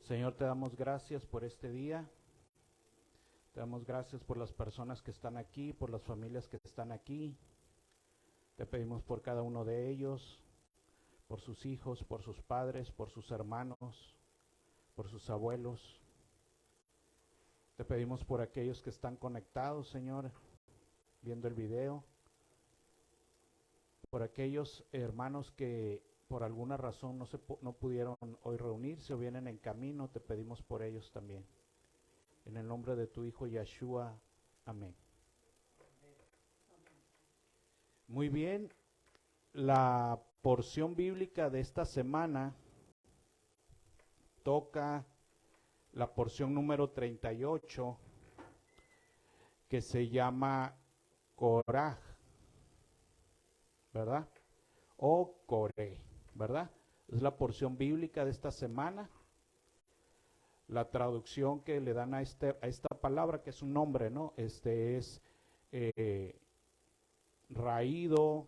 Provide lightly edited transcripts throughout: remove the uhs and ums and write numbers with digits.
Señor, te damos gracias por este día. Te damos gracias por las personas que están aquí, por las familias que están aquí. Te pedimos por cada uno de ellos, por sus hijos, por sus padres, por sus hermanos, por sus abuelos. Te pedimos por aquellos que están conectados, Señor, viendo el video. Por aquellos hermanos que por alguna razón no pudieron hoy reunirse o vienen en camino, te pedimos por ellos también. En el nombre de tu Hijo Yeshua, amén. Muy bien, la porción bíblica de esta semana toca la porción número 38, que se llama Coraj, ¿verdad? O Coré, ¿verdad? Es la porción bíblica de esta semana. La traducción que le dan a esta palabra, que es un nombre, ¿no? Es raído,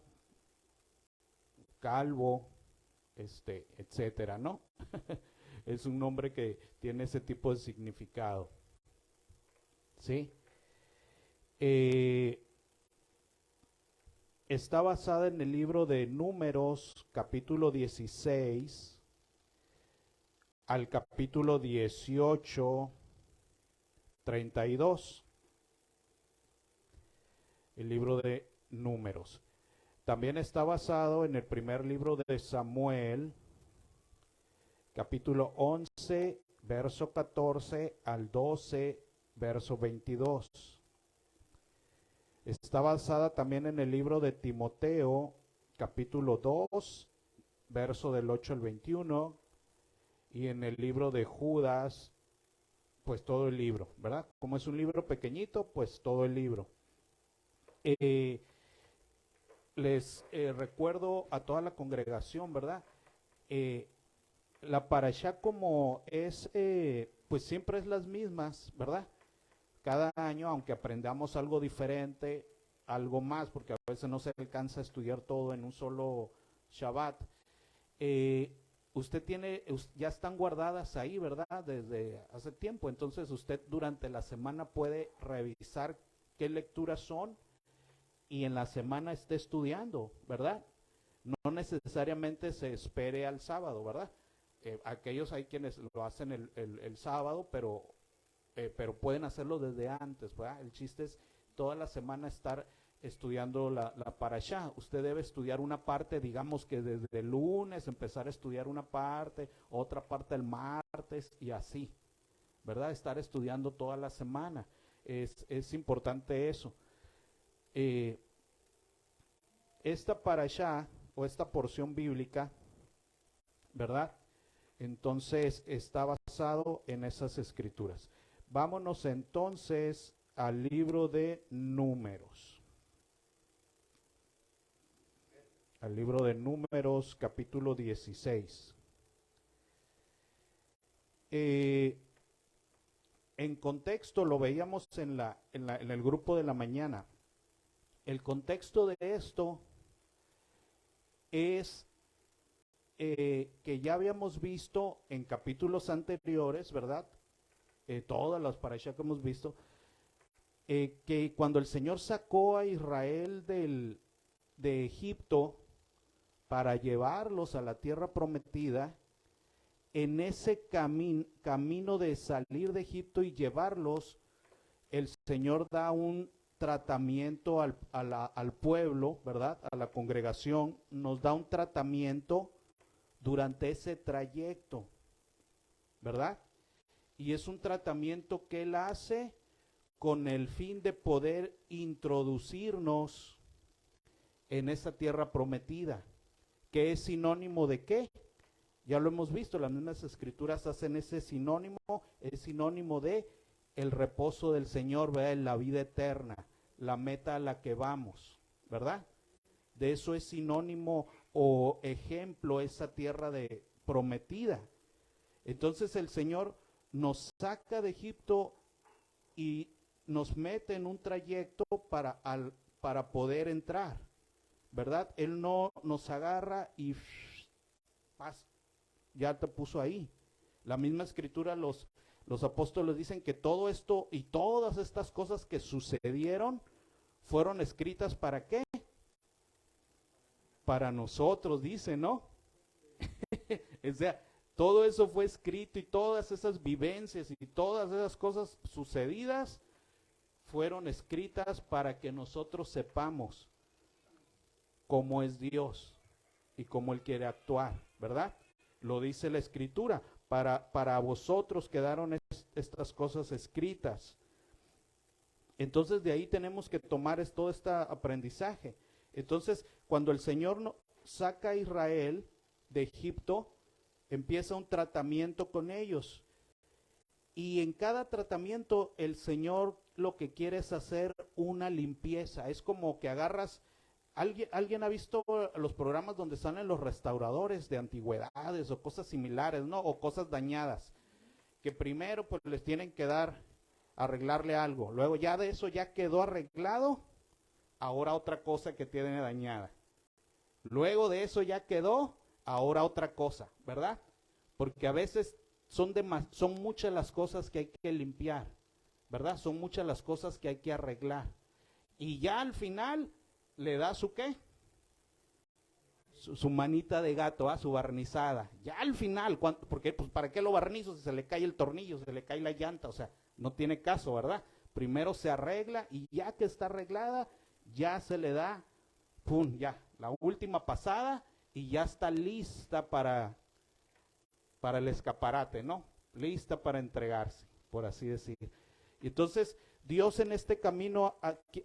calvo, etcétera, ¿no? Es un nombre que tiene ese tipo de significado. ¿Sí? Está basada en el libro de Números, capítulo 16, al capítulo 18, 32. El libro de Números. También está basado en el primer libro de Samuel, capítulo 11, verso 14 al 12, verso 22. Está basada también en el libro de Timoteo, capítulo 2, verso del 8 al 21, y en el libro de Judas, pues todo el libro, ¿verdad? Como es un libro pequeñito, pues todo el libro. Les recuerdo a toda la congregación, ¿verdad? La parashá como es, pues siempre es las mismas, ¿verdad? Cada año, aunque aprendamos algo diferente, algo más, porque a veces no se alcanza a estudiar todo en un solo Shabbat, ya están guardadas ahí, ¿verdad? Desde hace tiempo. Entonces usted durante la semana puede revisar qué lecturas son y en la semana esté estudiando, ¿verdad? No necesariamente se espere al sábado, ¿verdad? Aquellos hay quienes lo hacen el sábado, pero pueden hacerlo desde antes, ¿verdad? El chiste es toda la semana estar estudiando la parashá. Usted debe estudiar una parte, digamos que desde el lunes empezar a estudiar una parte, otra parte el martes y así, ¿verdad? Estar estudiando toda la semana. Es importante eso. Esta parashá o esta porción bíblica, ¿verdad? Entonces está basado en esas escrituras. Vámonos entonces al libro de Números. Al libro de Números, capítulo 16. En contexto, lo veíamos en el grupo de la mañana. El contexto de esto es que ya habíamos visto en capítulos anteriores, ¿verdad? Todas las parashá que hemos visto, que cuando el Señor sacó a Israel de Egipto para llevarlos a la tierra prometida, en ese camino de salir de Egipto y llevarlos, el Señor da un tratamiento al pueblo, ¿verdad? A la congregación, nos da un tratamiento durante ese trayecto, ¿verdad? Y es un tratamiento que Él hace con el fin de poder introducirnos en esa tierra prometida, que es sinónimo de ¿qué? Ya lo hemos visto, las mismas escrituras hacen ese sinónimo, es sinónimo de el reposo del Señor, ¿verdad? La vida eterna, la meta a la que vamos, ¿verdad? De eso es sinónimo o ejemplo esa tierra prometida. Entonces el Señor nos saca de Egipto y nos mete en un trayecto para poder entrar, ¿verdad? Él no nos agarra y ya te puso ahí. La misma escritura, los apóstoles dicen que todo esto y todas estas cosas que sucedieron fueron escritas ¿para qué? Para nosotros, dice, ¿no? O sea, todo eso fue escrito y todas esas vivencias y todas esas cosas sucedidas fueron escritas para que nosotros sepamos cómo es Dios y cómo Él quiere actuar, ¿verdad? Lo dice la Escritura, para vosotros quedaron estas cosas escritas. Entonces de ahí tenemos que tomar todo este aprendizaje. Entonces, cuando el Señor saca a Israel de Egipto, empieza un tratamiento con ellos. Y en cada tratamiento el Señor lo que quiere es hacer una limpieza. Es como que agarras, ¿alguien ha visto los programas donde salen los restauradores de antigüedades o cosas similares, ¿no? O cosas dañadas, que primero pues les tienen que arreglarle algo. Luego ya de eso ya quedó arreglado, ahora otra cosa que tiene dañada. Luego de eso ya quedó, ahora otra cosa, ¿verdad? Porque a veces son muchas las cosas que hay que limpiar, ¿verdad? Son muchas las cosas que hay que arreglar. Y ya al final le da su ¿qué? Su manita de gato, su barnizada. Ya al final, porque pues ¿para qué lo barnizo si se le cae el tornillo, se le cae la llanta? O sea, no tiene caso, ¿verdad? Primero se arregla y ya que está arreglada, ya se le da, ¡pum!, ya, la última pasada y ya está lista para el escaparate, ¿no? Lista para entregarse, por así decir. Y entonces, Dios en este camino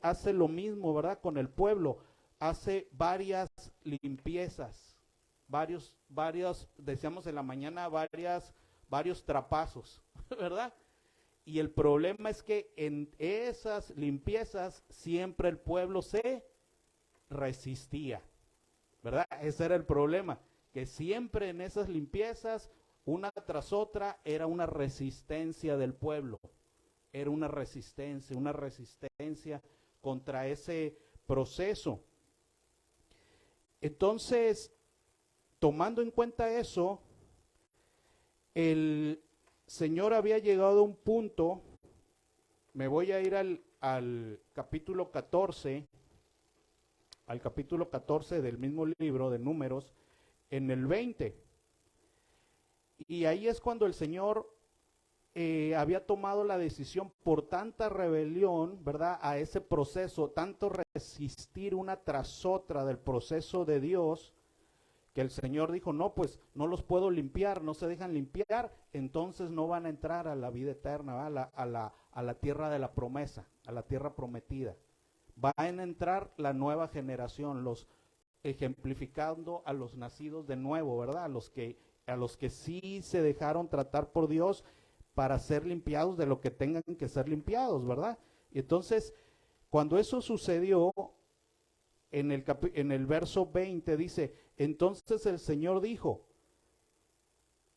hace lo mismo, ¿verdad? Con el pueblo, hace varias limpiezas, decíamos en la mañana, varios trapazos, ¿verdad? Y el problema es que en esas limpiezas siempre el pueblo se resistía, ¿verdad? Ese era el problema, que siempre en esas limpiezas, una tras otra, era una resistencia del pueblo. Era una resistencia contra ese proceso. Entonces, tomando en cuenta eso, el Señor había llegado a un punto, me voy a ir al capítulo 14, del mismo libro de Números, en el 20. Y ahí es cuando el Señor había tomado la decisión por tanta rebelión, ¿verdad? A ese proceso, tanto resistir una tras otra del proceso de Dios, que el Señor dijo, no, pues no los puedo limpiar, no se dejan limpiar, entonces no van a entrar a la vida eterna, a la tierra de la promesa, a la tierra prometida. Van a entrar la nueva generación, ejemplificando a los nacidos de nuevo, ¿verdad? A los que sí se dejaron tratar por Dios para ser limpiados de lo que tengan que ser limpiados, ¿verdad? Y entonces, cuando eso sucedió, en el verso 20 dice, entonces el Señor dijo,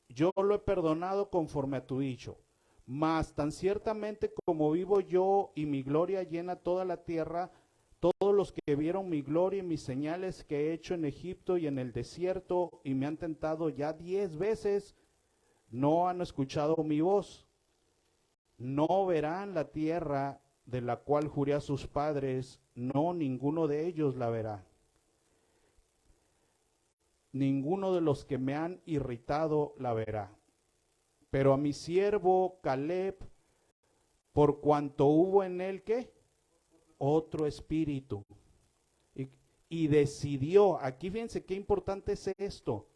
yo lo he perdonado conforme a tu dicho, mas tan ciertamente como vivo yo y mi gloria llena toda la tierra, todos los que vieron mi gloria y mis señales que he hecho en Egipto y en el desierto y me han tentado ya 10 veces, no han escuchado mi voz, no verán la tierra de la cual juré a sus padres, no, ninguno de ellos la verá. Ninguno de los que me han irritado la verá. Pero a mi siervo Caleb, por cuanto hubo en él, ¿qué? Otro espíritu. Y decidió, aquí fíjense qué importante es esto,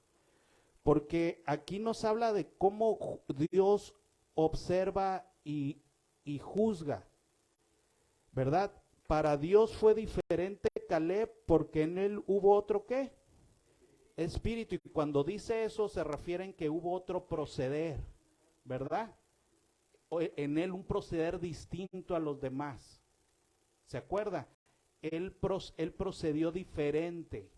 porque aquí nos habla de cómo Dios observa y juzga, ¿verdad? Para Dios fue diferente Caleb porque en él hubo otro ¿qué? Espíritu. Y cuando dice eso se refiere en que hubo otro proceder, ¿verdad? En él un proceder distinto a los demás. ¿Se acuerda? Él procedió diferente.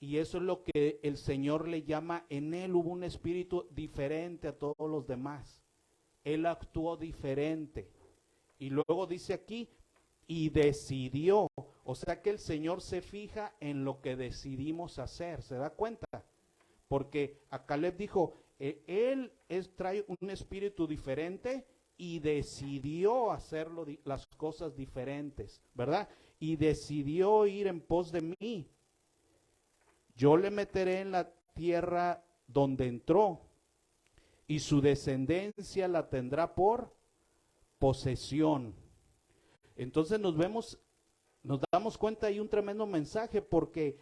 Y eso es lo que el Señor le llama, en él hubo un espíritu diferente a todos los demás. Él actuó diferente. Y luego dice aquí, y decidió. O sea que el Señor se fija en lo que decidimos hacer. ¿Se da cuenta? porque a Caleb dijo, él trae un espíritu diferente y decidió hacerlo, las cosas diferentes, ¿verdad? Y decidió ir en pos de mí. Yo le meteré en la tierra donde entró y su descendencia la tendrá por posesión. Entonces nos damos cuenta, hay un tremendo mensaje, porque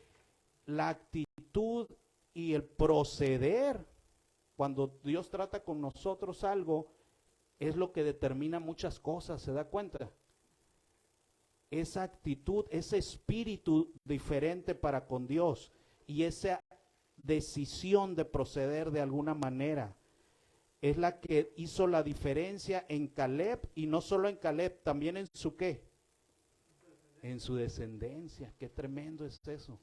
la actitud y el proceder, cuando Dios trata con nosotros algo, es lo que determina muchas cosas, ¿se da cuenta? Esa actitud, ese espíritu diferente para con Dios y esa decisión de proceder de alguna manera es la que hizo la diferencia en Caleb, y no solo en Caleb, también en su ¿qué? En su descendencia. Qué tremendo es eso.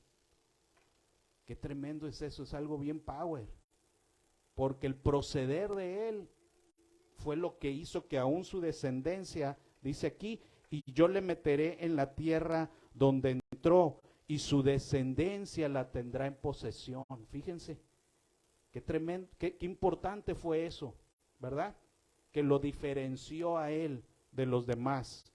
Qué tremendo es eso, es algo bien power. Porque el proceder de él fue lo que hizo que aún su descendencia, dice aquí, y yo le meteré en la tierra donde entró, y su descendencia la tendrá en posesión. Fíjense, qué tremendo, qué importante fue eso, ¿verdad? Que lo diferenció a él de los demás.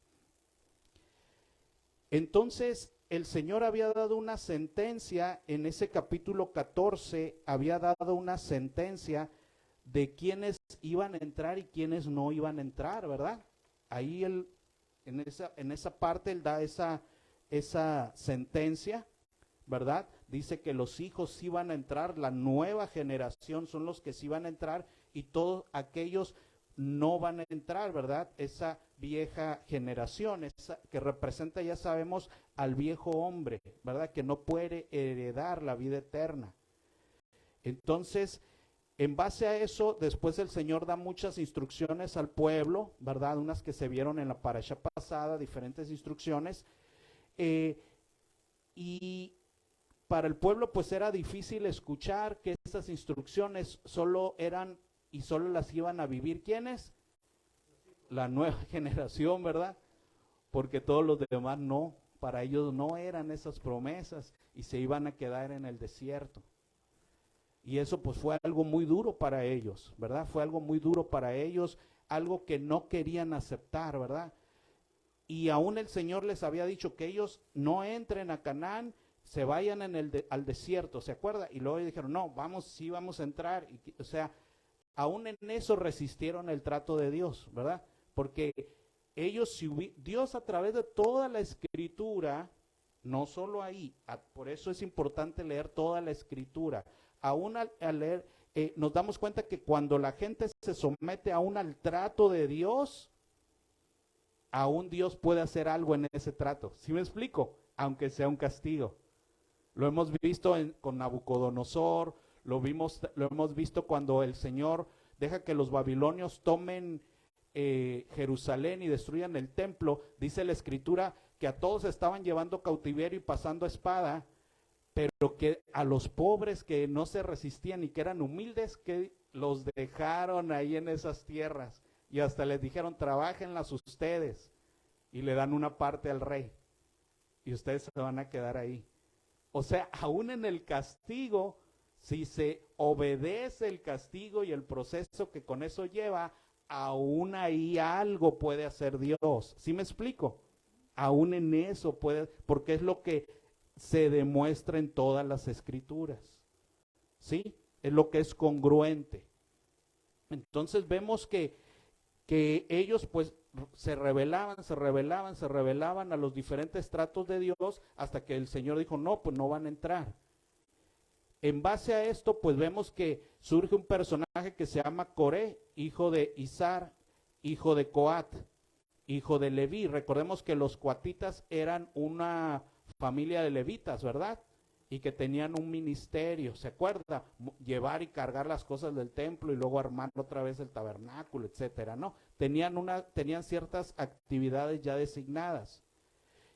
Entonces, el Señor había dado una sentencia, en ese capítulo 14, había dado una sentencia de quiénes iban a entrar y quiénes no iban a entrar, ¿verdad? Ahí en esa parte él da esa sentencia, ¿verdad? Dice que los hijos iban a entrar, la nueva generación son los que sí iban a entrar, y todos aquellos no van a entrar, ¿verdad? Esa vieja generación, esa que representa, ya sabemos, al viejo hombre, ¿verdad? Que no puede heredar la vida eterna. Entonces, en base a eso, después el Señor da muchas instrucciones al pueblo, ¿verdad? Unas que se vieron en la parasha pasada, diferentes instrucciones, y para el pueblo pues era difícil escuchar que esas instrucciones solo eran y solo las iban a vivir ¿quiénes? La nueva generación, ¿verdad? Porque todos los demás no, para ellos no eran esas promesas y se iban a quedar en el desierto. Y eso pues fue algo muy duro para ellos, ¿verdad? Fue algo muy duro para ellos, algo que no querían aceptar, ¿verdad? Y aún el Señor les había dicho que ellos no entren a Canaán, se vayan al desierto, ¿se acuerda? Y luego dijeron, no, sí vamos a entrar. O sea, aún en eso resistieron el trato de Dios, ¿verdad? Porque ellos, Dios a través de toda la Escritura, no solo ahí, por eso es importante leer toda la Escritura. Aún al leer, nos damos cuenta que cuando la gente se somete aún al trato de Dios, aún Dios puede hacer algo en ese trato. ¿Sí me explico? Aunque sea un castigo. Lo hemos visto con Nabucodonosor, lo hemos visto cuando el Señor deja que los babilonios tomen Jerusalén y destruyan el templo. Dice la Escritura que a todos estaban llevando cautiverio y pasando espada, pero que a los pobres que no se resistían y que eran humildes, que los dejaron ahí en esas tierras. Y hasta les dijeron, trabájenlas ustedes, y le dan una parte al rey, y ustedes se van a quedar ahí. O sea, aún en el castigo, si se obedece el castigo y el proceso que con eso lleva, aún ahí algo puede hacer Dios. ¿Sí me explico? Aún en eso puede, porque es lo que se demuestra en todas las Escrituras. ¿Sí? Es lo que es congruente. Entonces vemos que ellos pues se rebelaban a los diferentes tratos de Dios, hasta que el Señor dijo, no, pues no van a entrar. En base a esto, pues vemos que surge un personaje que se llama Coré, hijo de Izar, hijo de Coat, hijo de Leví. Recordemos que los coatitas eran una familia de levitas, ¿verdad? Y que tenían un ministerio, ¿se acuerda? Llevar y cargar las cosas del templo y luego armar otra vez el tabernáculo, etcétera, ¿no? Tenían ciertas actividades ya designadas.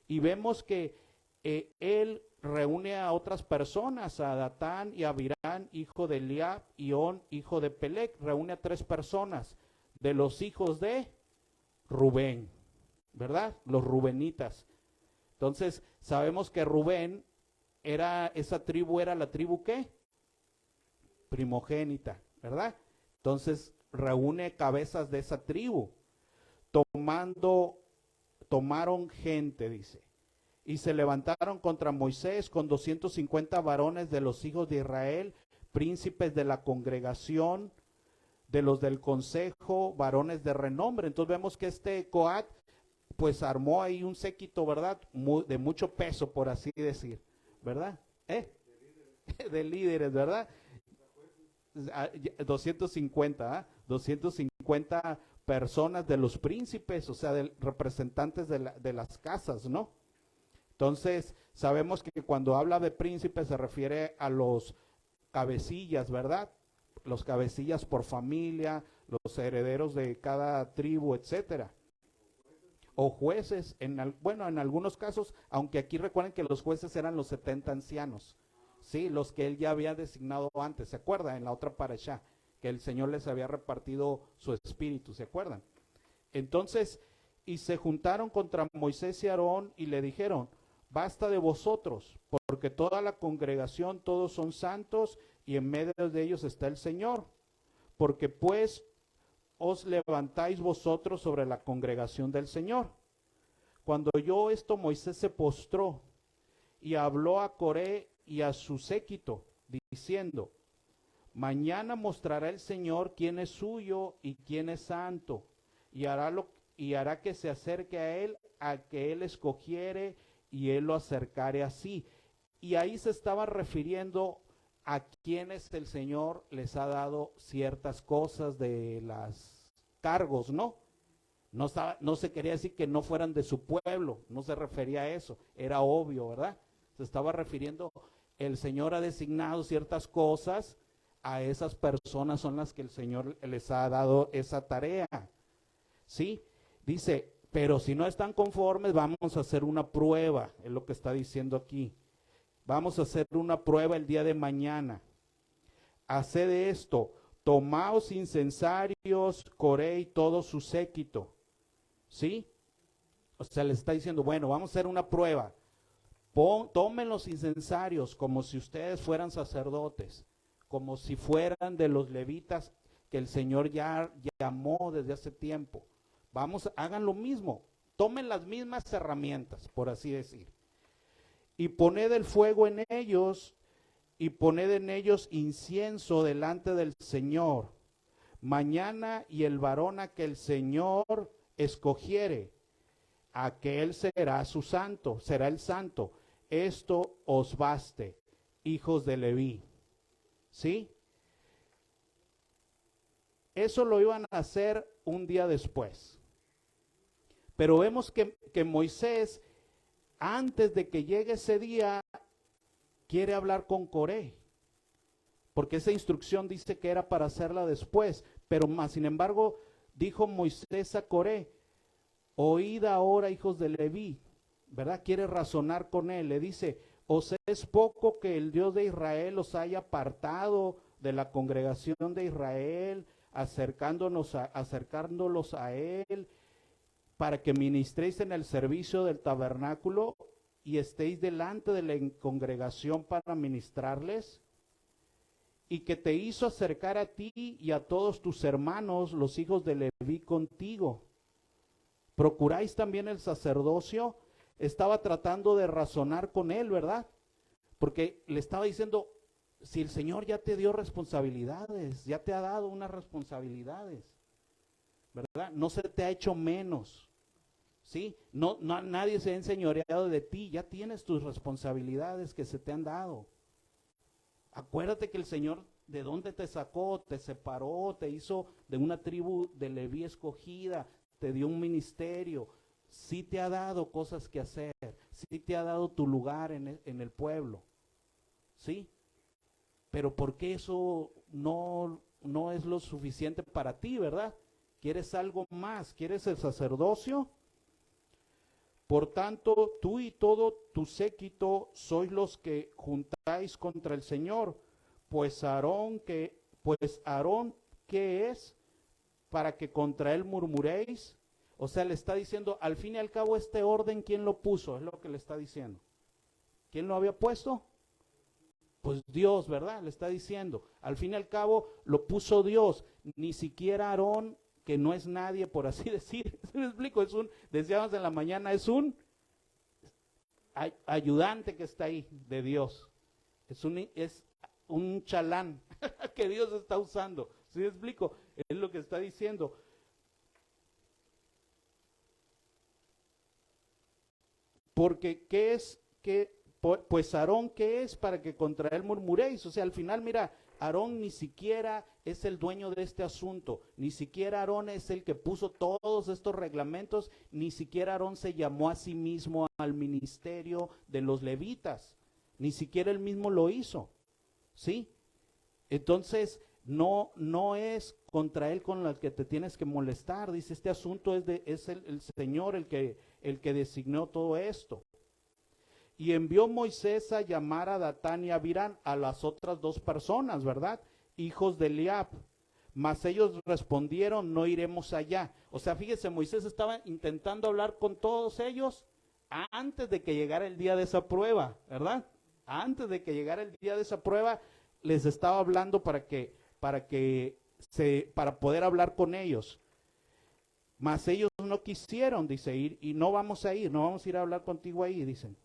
Y vemos que él reúne a otras personas, a Datán y a Abirán, hijo de Eliab, y On, hijo de Pelec. Reúne a 3 personas de los hijos de Rubén, ¿verdad? Los rubenitas. Entonces, sabemos que Rubén esa tribu era la tribu ¿qué? primogénita, ¿verdad? Entonces reúne cabezas de esa tribu, tomaron gente, dice, y se levantaron contra Moisés con 250 varones de los hijos de Israel, príncipes de la congregación, de los del consejo, varones de renombre. Entonces vemos que este Coat pues armó ahí un séquito, ¿verdad? De mucho peso, por así decir, ¿verdad? De líderes, ¿verdad? 250, ¿eh? 250 personas de los príncipes, o sea, de representantes de las casas, ¿no? Entonces, sabemos que cuando habla de príncipes se refiere a los cabecillas, ¿verdad? Los cabecillas por familia, los herederos de cada tribu, etcétera. O jueces, bueno, en algunos casos, aunque aquí recuerden que los jueces eran los 70 ancianos, sí, los que él ya había designado antes, ¿se acuerdan? En la otra parashá, que el Señor les había repartido su espíritu, ¿se acuerdan? Entonces, y se juntaron contra Moisés y Aarón y le dijeron, basta de vosotros, porque toda la congregación, todos son santos y en medio de ellos está el Señor, porque pues os levantáis vosotros sobre la congregación del Señor. Cuando oyó esto, Moisés se postró y habló a Coré y a su séquito, diciendo, mañana mostrará el Señor quién es suyo y quién es santo, y hará que se acerque a él, a que él escogiere, y él lo acercare así. Y ahí se estaba refiriendo a quienes el Señor les ha dado ciertas cosas de los cargos, ¿no? No se quería decir que no fueran de su pueblo, no se refería a eso, era obvio, ¿verdad? Se estaba refiriendo, el Señor ha designado ciertas cosas, a esas personas son las que el Señor les ha dado esa tarea, ¿sí? Dice, pero si no están conformes, vamos a hacer una prueba, es lo que está diciendo aquí. Vamos a hacer una prueba el día de mañana. Haced esto, tomaos incensarios, Coré y todo su séquito. ¿Sí? O sea, le está diciendo, bueno, vamos a hacer una prueba. Tomen los incensarios como si ustedes fueran sacerdotes, como si fueran de los levitas que el Señor ya llamó desde hace tiempo. Hagan lo mismo, tomen las mismas herramientas, por así decir. Y poned el fuego en ellos, y poned en ellos incienso delante del Señor. Mañana y el varón a que el Señor escogiere, aquel será su santo, será el santo. Esto os baste, hijos de Leví. ¿Sí? Eso lo iban a hacer un día después. Pero vemos que Moisés, antes de que llegue ese día, quiere hablar con Coré, porque esa instrucción dice que era para hacerla después, pero más sin embargo dijo Moisés a Coré, oíd ahora, hijos de Leví, ¿verdad? Quiere razonar con él, le dice, ¿os es poco que el Dios de Israel os haya apartado de la congregación de Israel, acercándolos a él, para que ministréis en el servicio del tabernáculo y estéis delante de la congregación para ministrarles? Y que te hizo acercar a ti y a todos tus hermanos, los hijos de Leví, contigo. ¿Procuráis también el sacerdocio? Estaba tratando de razonar con él, ¿verdad? Porque le estaba diciendo, si el Señor ya te dio responsabilidades, ya te ha dado unas responsabilidades, ¿verdad? No se te ha hecho menos, ¿sí? Nadie se ha enseñoreado de ti, ya tienes tus responsabilidades que se te han dado. Acuérdate que el Señor de dónde te sacó, te separó, te hizo de una tribu de Leví escogida, te dio un ministerio, sí te ha dado cosas que hacer, sí te ha dado tu lugar en el pueblo, ¿sí? Pero ¿por qué eso no es lo suficiente para ti, verdad? ¿Quieres algo más? ¿Quieres el sacerdocio? Por tanto, tú y todo tu séquito sois los que juntáis contra el Señor, pues Aarón, ¿qué es para que contra él murmuréis? O sea, le está diciendo, al fin y al cabo, este orden, ¿quién lo puso? Es lo que le está diciendo. ¿Quién lo había puesto? Pues Dios, ¿verdad? Le está diciendo. Al fin y al cabo lo puso Dios, ni siquiera Aarón, que no es nadie, por así decir. ¿Sí me explico? Decíamos en la mañana, es un ayudante que está ahí de Dios. Es un chalán que Dios está usando. ¿Sí me explico? Es lo que está diciendo. Porque, ¿qué es? Pues Aarón, ¿qué es para que contra él murmuréis? O sea, al final, mira, Aarón ni siquiera es el dueño de este asunto, ni siquiera Aarón es el que puso todos estos reglamentos, ni siquiera Aarón se llamó a sí mismo al ministerio de los levitas, ni siquiera él mismo lo hizo, ¿sí? Entonces, no es contra él con el que te tienes que molestar, dice, este asunto es el Señor el que designó todo esto. Y envió Moisés a llamar a Datán y a Abirán, a las otras dos personas, ¿verdad? Hijos de Eliab. Mas ellos respondieron, no iremos allá. O sea, fíjese, Moisés estaba intentando hablar con todos ellos antes de que llegara el día de esa prueba, ¿verdad? Antes de que llegara el día de esa prueba, les estaba hablando para poder hablar con ellos. Mas ellos no quisieron, dice, ir, y no vamos a ir a hablar contigo ahí, dicen.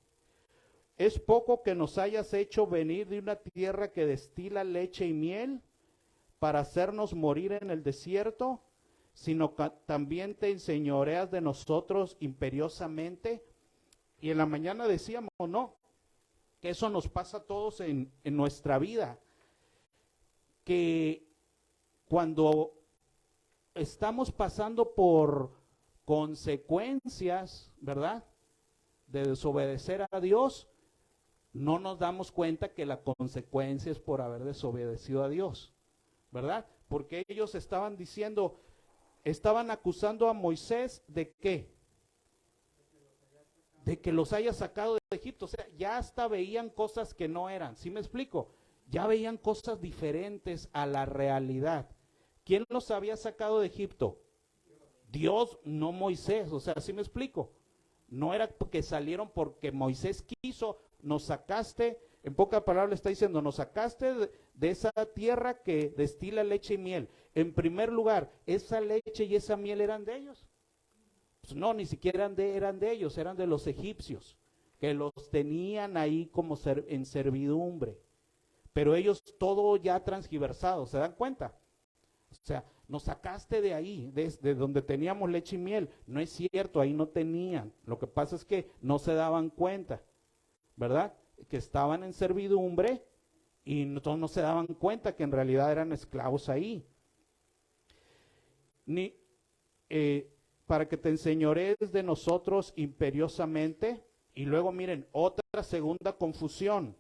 ¿Es poco que nos hayas hecho venir de una tierra que destila leche y miel para hacernos morir en el desierto, sino que también te enseñoreas de nosotros imperiosamente? Y en la mañana decíamos, no, que eso nos pasa a todos en nuestra vida, que cuando estamos pasando por consecuencias, ¿verdad?, de desobedecer a Dios, no nos damos cuenta que la consecuencia es por haber desobedecido a Dios, ¿verdad? Porque ellos estaban acusando a Moisés ¿de qué? De que los haya sacado de Egipto. O sea, ya hasta veían cosas que no eran, ¿sí me explico? Ya veían cosas diferentes a la realidad. ¿Quién los había sacado de Egipto? Dios, no Moisés. O sea, ¿sí me explico? No era porque salieron porque Moisés quiso. Nos sacaste, en pocas palabras está diciendo, nos sacaste de esa tierra que destila leche y miel. En primer lugar, ¿esa leche y esa miel eran de ellos? Pues no, ni siquiera eran de ellos, eran de los egipcios, que los tenían ahí como en servidumbre. Pero ellos todo ya transgiversado, ¿se dan cuenta? O sea, nos sacaste de ahí, de donde teníamos leche y miel. No es cierto, ahí no tenían. Lo que pasa es que no se daban cuenta, ¿verdad? Que estaban en servidumbre y no se daban cuenta que en realidad eran esclavos ahí. Para que te enseñorees de nosotros imperiosamente. Y luego miren, otra segunda confusión.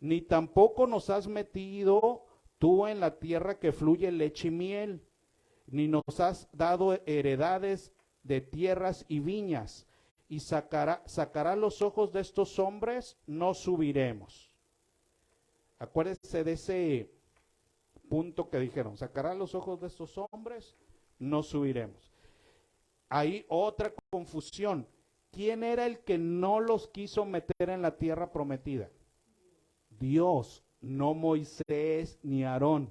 Ni tampoco nos has metido tú en la tierra que fluye leche y miel, ni nos has dado heredades de tierras y viñas, y sacará los ojos de estos hombres, no subiremos. Acuérdense de ese punto que dijeron, sacará los ojos de estos hombres, no subiremos. Hay otra confusión. ¿Quién era el que no los quiso meter en la tierra prometida? Dios, no Moisés ni Aarón.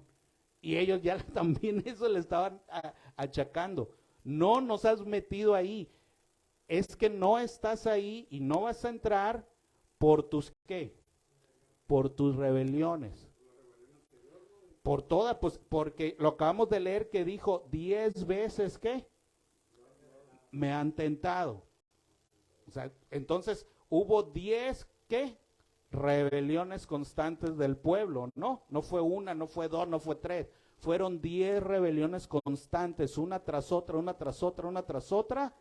Y ellos ya también eso le estaban achacando. No nos has metido ahí. Es que no estás ahí y no vas a entrar por tus ¿qué? Por tus rebeliones. Por todas, pues porque lo acabamos de leer que dijo 10 veces ¿qué? Me han tentado. O sea, entonces hubo 10 ¿qué? Rebeliones constantes del pueblo. No fue una, no fue dos, no fue tres. Fueron 10 rebeliones constantes, una tras otra, una tras otra, una tras otra,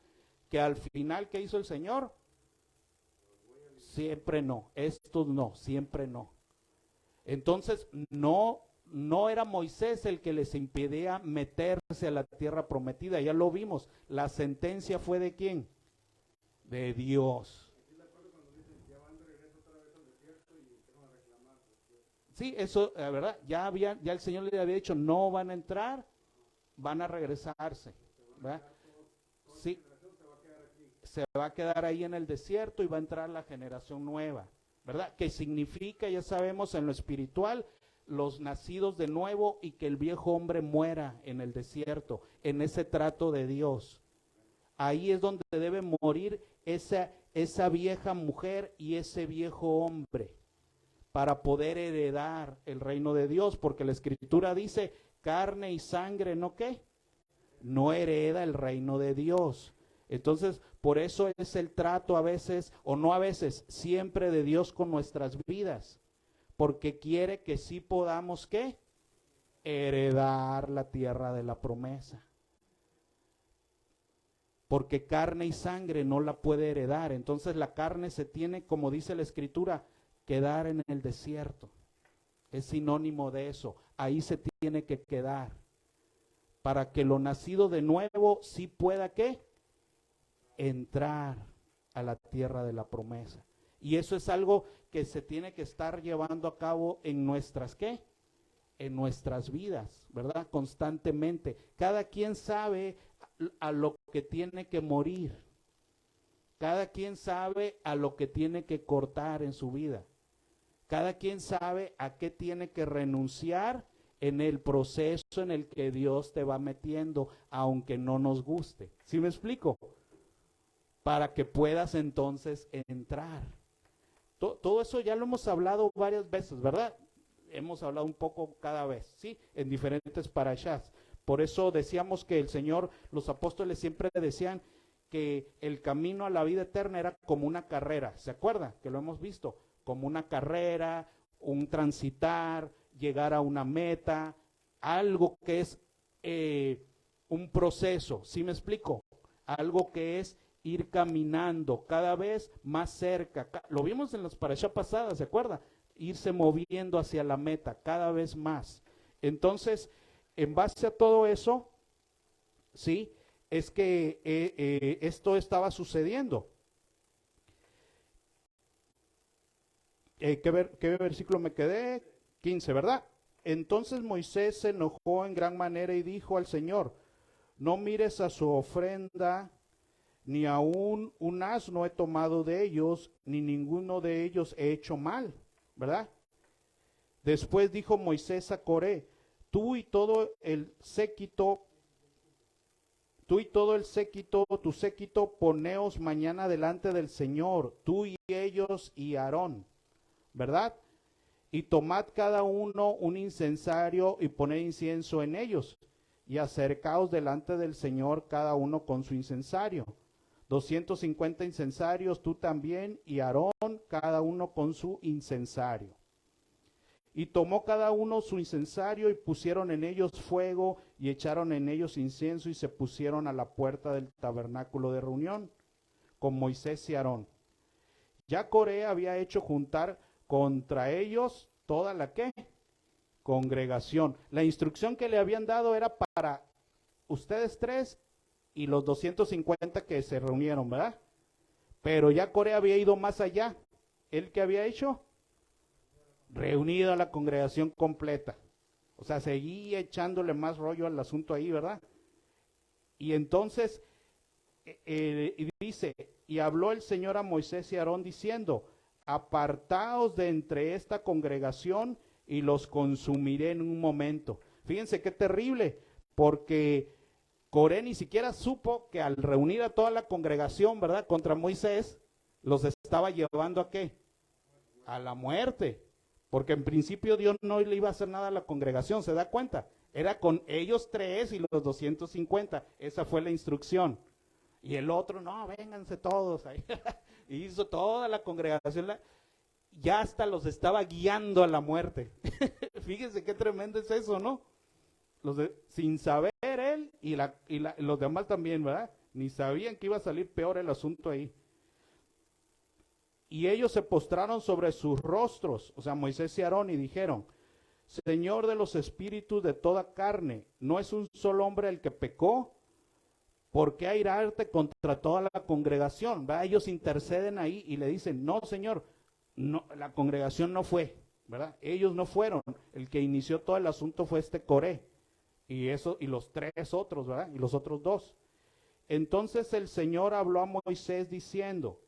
que al final, ¿qué hizo el Señor? Siempre no, estos no, siempre no. Entonces, no era Moisés el que les impedía meterse a la tierra prometida, ya lo vimos. La sentencia fue ¿de quién? De Dios. Sí, eso, la verdad, ya el Señor le había dicho, no van a entrar, van a regresarse, ¿verdad? Sí, se va a quedar ahí en el desierto y va a entrar la generación nueva, ¿verdad? Que significa, ya sabemos, en lo espiritual, los nacidos de nuevo y que el viejo hombre muera en el desierto, en ese trato de Dios. Ahí es donde debe morir esa vieja mujer y ese viejo hombre para poder heredar el reino de Dios, porque la Escritura dice, carne y sangre, ¿no qué? No hereda el reino de Dios. Entonces, por eso es el trato a veces, o no a veces, siempre de Dios con nuestras vidas, porque quiere que sí podamos, ¿qué? Heredar la tierra de la promesa. Porque carne y sangre no la puede heredar. Entonces la carne se tiene, como dice la Escritura, quedar en el desierto. Es sinónimo de eso. Ahí se tiene que quedar. Para que lo nacido de nuevo sí pueda, ¿qué? Entrar a la tierra de la promesa. Y eso es algo que se tiene que estar llevando a cabo en nuestras, ¿qué? En nuestras vidas, ¿verdad? Constantemente. Cada quien sabe a lo que tiene que morir. Cada quien sabe a lo que tiene que cortar en su vida. Cada quien sabe a qué tiene que renunciar en el proceso en el que Dios te va metiendo, aunque no nos guste. ¿Sí me explico? Para que puedas entonces entrar. Todo eso ya lo hemos hablado varias veces, ¿verdad? Hemos hablado un poco cada vez, ¿sí? En diferentes parashas. Por eso decíamos que el Señor, los apóstoles siempre decían que el camino a la vida eterna era como una carrera. ¿Se acuerda? Que lo hemos visto. Como una carrera, un transitar, llegar a una meta, algo que es un proceso. ¿Sí me explico? Algo que es ir caminando cada vez más cerca. Lo vimos en las parashas pasadas, ¿se acuerda? Irse moviendo hacia la meta cada vez más. Entonces, en base a todo eso, ¿sí? Es que esto estaba sucediendo. ¿Qué versículo me quedé? 15, ¿verdad? Entonces Moisés se enojó en gran manera y dijo al Señor, no mires a su ofrenda, ni aún un asno he tomado de ellos, ni ninguno de ellos he hecho mal, ¿verdad? Después dijo Moisés a Coré, tú y todo el séquito, tu séquito, poneos mañana delante del Señor, tú y ellos y Aarón, ¿verdad? Y tomad cada uno un incensario y poned incienso en ellos, y acercaos delante del Señor cada uno con su incensario. 250 incensarios, tú también, y Aarón, cada uno con su incensario. Y tomó cada uno su incensario y pusieron en ellos fuego y echaron en ellos incienso y se pusieron a la puerta del tabernáculo de reunión con Moisés y Aarón. Ya Coré había hecho juntar contra ellos toda la ¿qué? Congregación. La instrucción que le habían dado era para ustedes tres y los 250 que se reunieron, ¿verdad? Pero ya Coré había ido más allá. ¿Él qué había hecho? Reunido a la congregación completa. O sea, seguía echándole más rollo al asunto ahí, ¿verdad? Y entonces dice, y habló el Señor a Moisés y a Aarón diciendo, apartaos de entre esta congregación y los consumiré en un momento. Fíjense qué terrible, porque Coré ni siquiera supo que al reunir a toda la congregación, ¿verdad? Contra Moisés, los estaba llevando ¿a qué? A la muerte. Porque en principio Dios no le iba a hacer nada a la congregación, ¿se da cuenta? Era con ellos tres y los 250, esa fue la instrucción. Y el otro, no, vénganse todos ahí. Y hizo toda la congregación, ya hasta los estaba guiando a la muerte. Fíjense qué tremendo es eso, ¿no? Sin saber él y los demás también, ¿verdad? Ni sabían que iba a salir peor el asunto ahí. Y ellos se postraron sobre sus rostros, o sea, Moisés y Aarón, y dijeron, Señor de los espíritus de toda carne, ¿no es un solo hombre el que pecó? ¿Por qué airarte contra toda la congregación? ¿Verdad? Ellos interceden ahí y le dicen, no, Señor, no, la congregación no fue, ¿verdad? Ellos no fueron, el que inició todo el asunto fue Coré, y los tres otros, ¿verdad? Y los otros dos. Entonces el Señor habló a Moisés diciendo,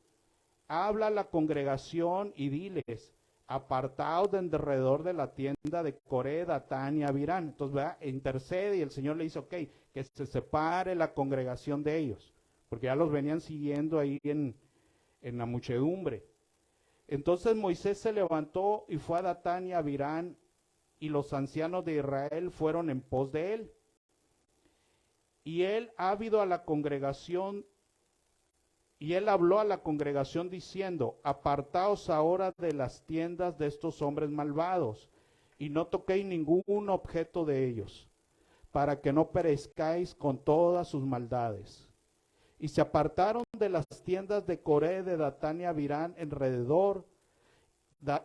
habla a la congregación y diles, apartaos de alrededor de la tienda de Coré, Datán y Abirán. Entonces, ¿verdad? Intercede y el Señor le dice, ok, que se separe la congregación de ellos, porque ya los venían siguiendo ahí en la muchedumbre. Entonces Moisés se levantó y fue a Datán y a Abirán, y los ancianos de Israel fueron en pos de él. Y él ávido a la congregación, y él habló a la congregación diciendo, apartaos ahora de las tiendas de estos hombres malvados, y no toquéis ningún objeto de ellos, para que no perezcáis con todas sus maldades. Y se apartaron de las tiendas de Coré, de Datán y Abirán alrededor,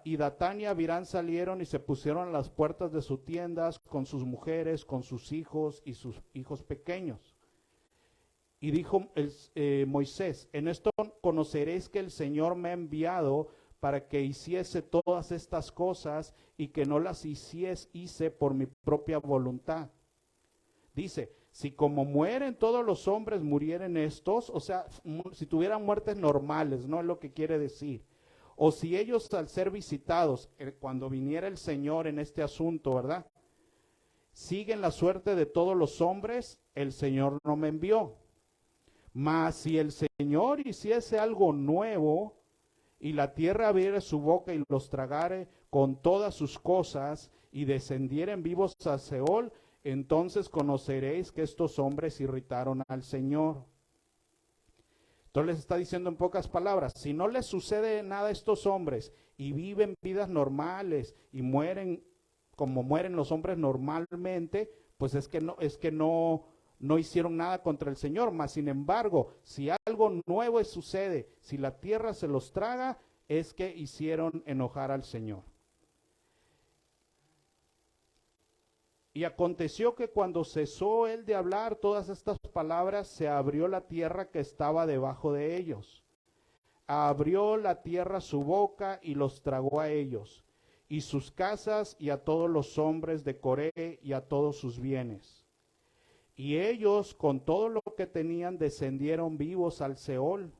y Datán y Abirán salieron y se pusieron a las puertas de sus tiendas con sus mujeres, con sus hijos y sus hijos pequeños. Y dijo Moisés, en esto conoceréis que el Señor me ha enviado para que hiciese todas estas cosas y que no las hice por mi propia voluntad. Dice, si como mueren todos los hombres murieren estos, o sea, si tuvieran muertes normales, no es lo que quiere decir. O si ellos al ser visitados, cuando viniera el Señor en este asunto, ¿verdad? Siguen la suerte de todos los hombres, el Señor no me envió. Mas si el Señor hiciese algo nuevo, y la tierra abriere su boca y los tragare con todas sus cosas, y descendieren vivos a Seol, entonces conoceréis que estos hombres irritaron al Señor. Entonces les está diciendo en pocas palabras, si no les sucede nada a estos hombres y viven vidas normales y mueren como mueren los hombres normalmente, pues es que no hicieron nada contra el Señor. Mas sin embargo, si algo nuevo sucede, si la tierra se los traga, es que hicieron enojar al Señor. Y aconteció que cuando cesó él de hablar todas estas palabras, se abrió la tierra que estaba debajo de ellos. Abrió la tierra su boca y los tragó a ellos, y sus casas, y a todos los hombres de Coré, y a todos sus bienes. Y ellos, con todo lo que tenían, descendieron vivos al Seol,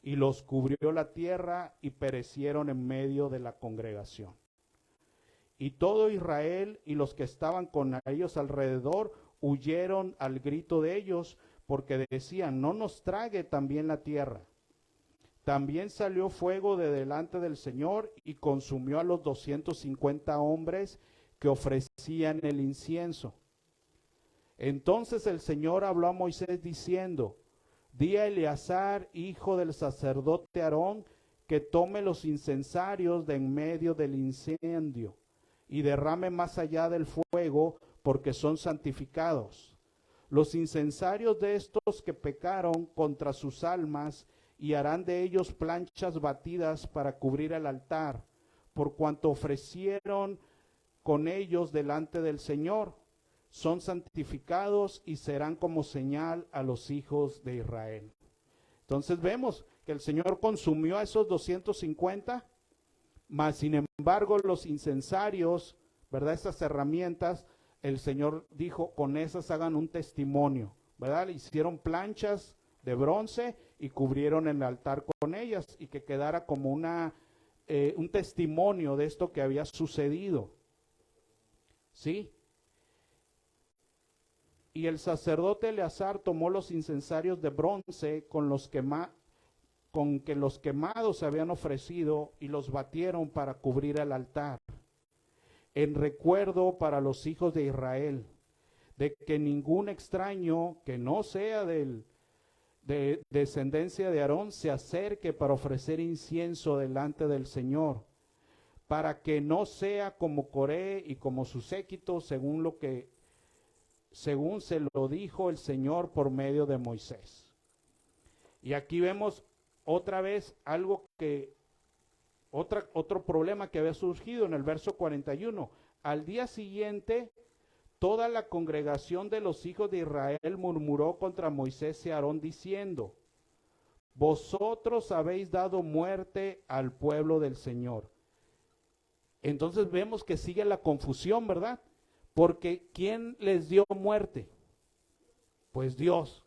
y los cubrió la tierra, y perecieron en medio de la congregación. Y todo Israel y los que estaban con ellos alrededor huyeron al grito de ellos, porque decían, no nos trague también la tierra. También salió fuego de delante del Señor y consumió a los 250 hombres que ofrecían el incienso. Entonces el Señor habló a Moisés diciendo, di a Eleazar, hijo del sacerdote Aarón, que tome los incensarios de en medio del incendio y derrame más allá del fuego, porque son santificados. Los incensarios de estos que pecaron contra sus almas, y harán de ellos planchas batidas para cubrir el altar, por cuanto ofrecieron con ellos delante del Señor. Son santificados y serán como señal a los hijos de Israel. Entonces vemos que el Señor consumió a esos 250, mas sin embargo los incensarios, ¿verdad? Esas herramientas, el Señor dijo, con esas hagan un testimonio, ¿verdad? Hicieron planchas de bronce y cubrieron el altar con ellas, y que quedara como un testimonio de esto que había sucedido. ¿Sí? Y el sacerdote Eleazar tomó los incensarios de bronce con que los quemados se habían ofrecido, y los batieron para cubrir el altar, en recuerdo para los hijos de Israel, de que ningún extraño que no sea de descendencia de Aarón se acerque para ofrecer incienso delante del Señor, para que no sea como Coré y como su séquito, según se lo dijo el Señor por medio de Moisés. Y aquí vemos otra vez otro problema que había surgido en el verso 41. Al día siguiente, toda la congregación de los hijos de Israel murmuró contra Moisés y Aarón diciendo, vosotros habéis dado muerte al pueblo del Señor. Entonces vemos que sigue la confusión, ¿verdad? Porque ¿quién les dio muerte? Pues Dios,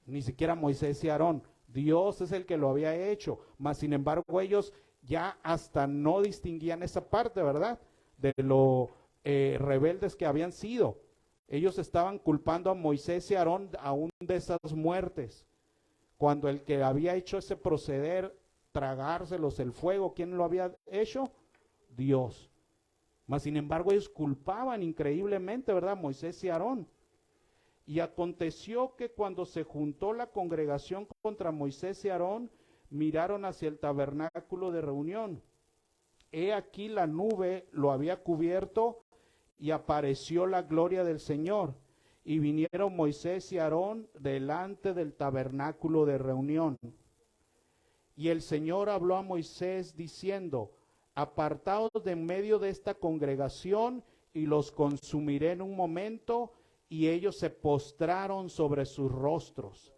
ni siquiera Moisés y Aarón. Dios es el que lo había hecho, mas sin embargo ellos ya hasta no distinguían esa parte, ¿verdad? De lo rebeldes que habían sido. Ellos estaban culpando a Moisés y a Aarón aún de esas muertes, cuando el que había hecho ese proceder, tragárselos el fuego, ¿quién lo había hecho? Dios. Mas sin embargo ellos culpaban increíblemente, ¿verdad? Moisés y Aarón. Y aconteció que cuando se juntó la congregación contra Moisés y Aarón, miraron hacia el tabernáculo de reunión. He aquí la nube lo había cubierto y apareció la gloria del Señor. Y vinieron Moisés y Aarón delante del tabernáculo de reunión. Y el Señor habló a Moisés diciendo: apartaos de en medio de esta congregación y los consumiré en un momento. Y ellos se postraron sobre sus rostros.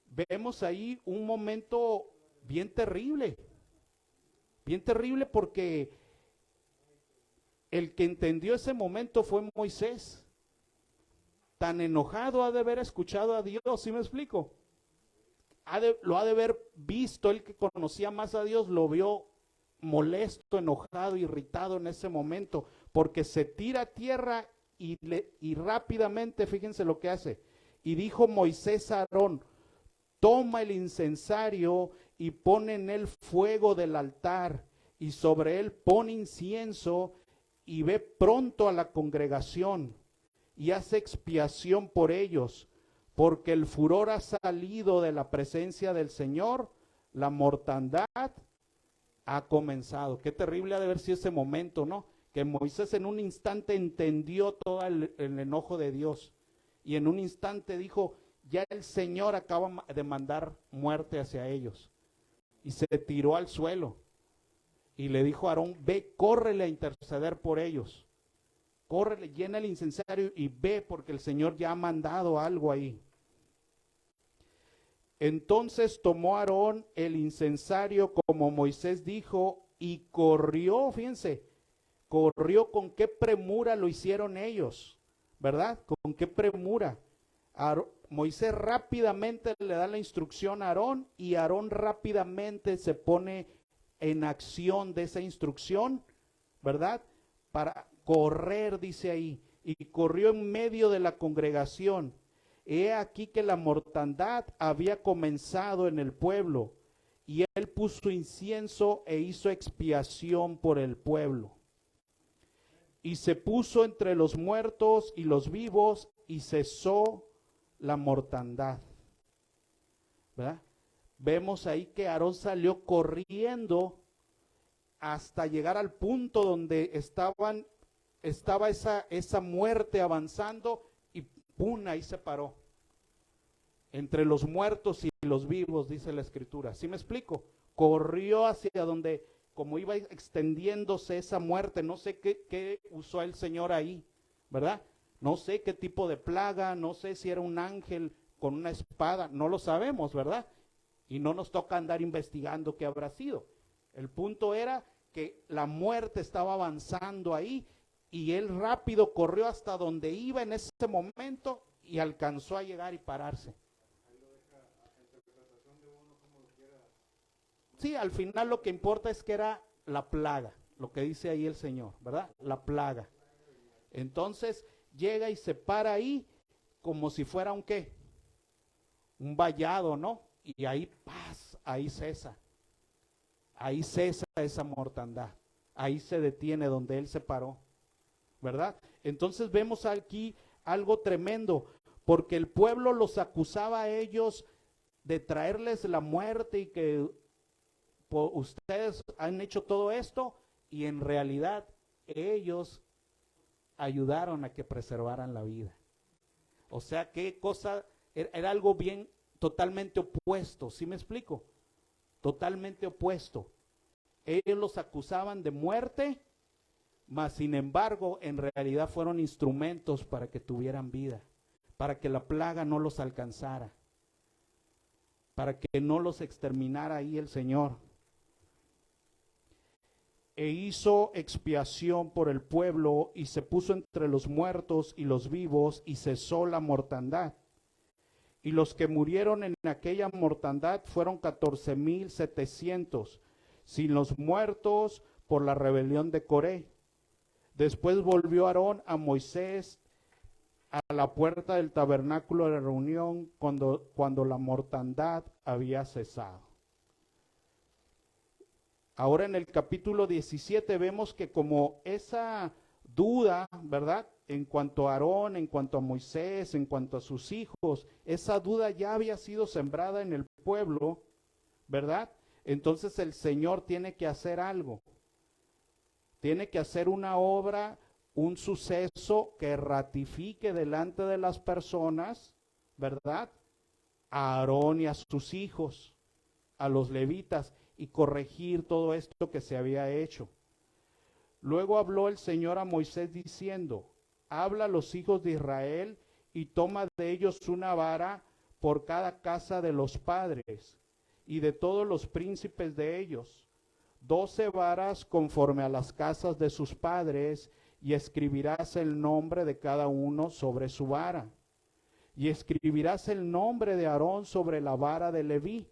Vemos ahí un momento bien terrible porque el que entendió ese momento fue Moisés. Tan enojado ha de haber escuchado a Dios, ¿sí me explico? Lo ha de haber visto, él que conocía más a Dios, lo vio molesto, enojado, irritado en ese momento, porque se tira a tierra y rápidamente, fíjense lo que hace. Y dijo Moisés a Aarón: toma el incensario y pon en él fuego del altar, y sobre él pon incienso, y ve pronto a la congregación, y haz expiación por ellos, porque el furor ha salido de la presencia del Señor, la mortandad ha comenzado. Qué terrible ha de haber sido ese momento, ¿no? Que Moisés en un instante entendió todo el enojo de Dios, y en un instante dijo: ya el Señor acaba de mandar muerte hacia ellos, y se tiró al suelo, y le dijo a Aarón: ve, córrele a interceder por ellos, córrele, llena el incensario y ve, porque el Señor ya ha mandado algo ahí. Entonces tomó Aarón el incensario como Moisés dijo, y corrió, fíjense, corrió con qué premura lo hicieron ellos, ¿verdad? Con qué premura. Moisés rápidamente le da la instrucción a Aarón, y Aarón rápidamente se pone en acción de esa instrucción, ¿verdad? Para correr, dice ahí, y corrió en medio de la congregación. He aquí que la mortandad había comenzado en el pueblo, y él puso incienso e hizo expiación por el pueblo. Y se puso entre los muertos y los vivos, y cesó la mortandad. ¿Verdad? Vemos ahí que Aarón salió corriendo hasta llegar al punto donde estaba esa muerte avanzando, y ¡pum!, ahí se paró. Entre los muertos y los vivos, dice la Escritura. ¿Sí me explico? Corrió hacia donde, como iba extendiéndose esa muerte, no sé qué usó el Señor ahí, ¿verdad? No sé qué tipo de plaga, no sé si era un ángel con una espada, no lo sabemos, ¿verdad? Y no nos toca andar investigando qué habrá sido. El punto era que la muerte estaba avanzando ahí, y él rápido corrió hasta donde iba en ese momento y alcanzó a llegar y pararse. Sí, al final lo que importa es que era la plaga, lo que dice ahí el Señor, ¿verdad? La plaga. Entonces llega y se para ahí como si fuera un ¿qué? Un vallado, ¿no? Y ahí, paz, ahí cesa esa mortandad, ahí se detiene donde él se paró, ¿verdad? Entonces vemos aquí algo tremendo, porque el pueblo los acusaba a ellos de traerles la muerte y que ustedes han hecho todo esto, y en realidad ellos ayudaron a que preservaran la vida. O sea, qué cosa, era algo bien totalmente opuesto, ¿sí me explico? Totalmente opuesto. Ellos los acusaban de muerte, mas sin embargo en realidad fueron instrumentos para que tuvieran vida, para que la plaga no los alcanzara, para que no los exterminara ahí el Señor. E hizo expiación por el pueblo, y se puso entre los muertos y los vivos, y cesó la mortandad. y los que murieron en aquella mortandad fueron 14,700, sin los muertos por la rebelión de Coré. Después volvió Aarón a Moisés a la puerta del tabernáculo de reunión cuando la mortandad había cesado. Ahora en el capítulo 17 vemos que como esa duda, ¿verdad? En cuanto a Aarón, en cuanto a Moisés, en cuanto a sus hijos, esa duda ya había sido sembrada en el pueblo, ¿verdad? Entonces el Señor tiene que hacer algo. Tiene que hacer una obra, un suceso que ratifique delante de las personas, ¿verdad? A Aarón y a sus hijos, a los levitas, y corregir todo esto que se había hecho. Luego habló el Señor a Moisés diciendo: habla a los hijos de Israel y toma de ellos una vara por cada casa de los padres y de todos los príncipes de ellos, 12 varas conforme a las casas de sus padres, y escribirás el nombre de cada uno sobre su vara. Y escribirás el nombre de Aarón sobre la vara de Leví,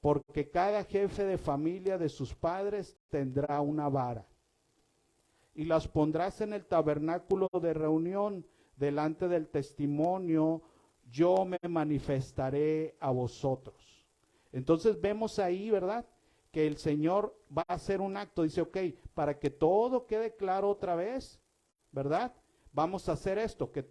porque cada jefe de familia de sus padres tendrá una vara. Y las pondrás en el tabernáculo de reunión delante del testimonio, yo me manifestaré a vosotros. Entonces vemos ahí, ¿verdad?, que el Señor va a hacer un acto. Dice, ok, para que todo quede claro otra vez, ¿verdad? Vamos a hacer esto, que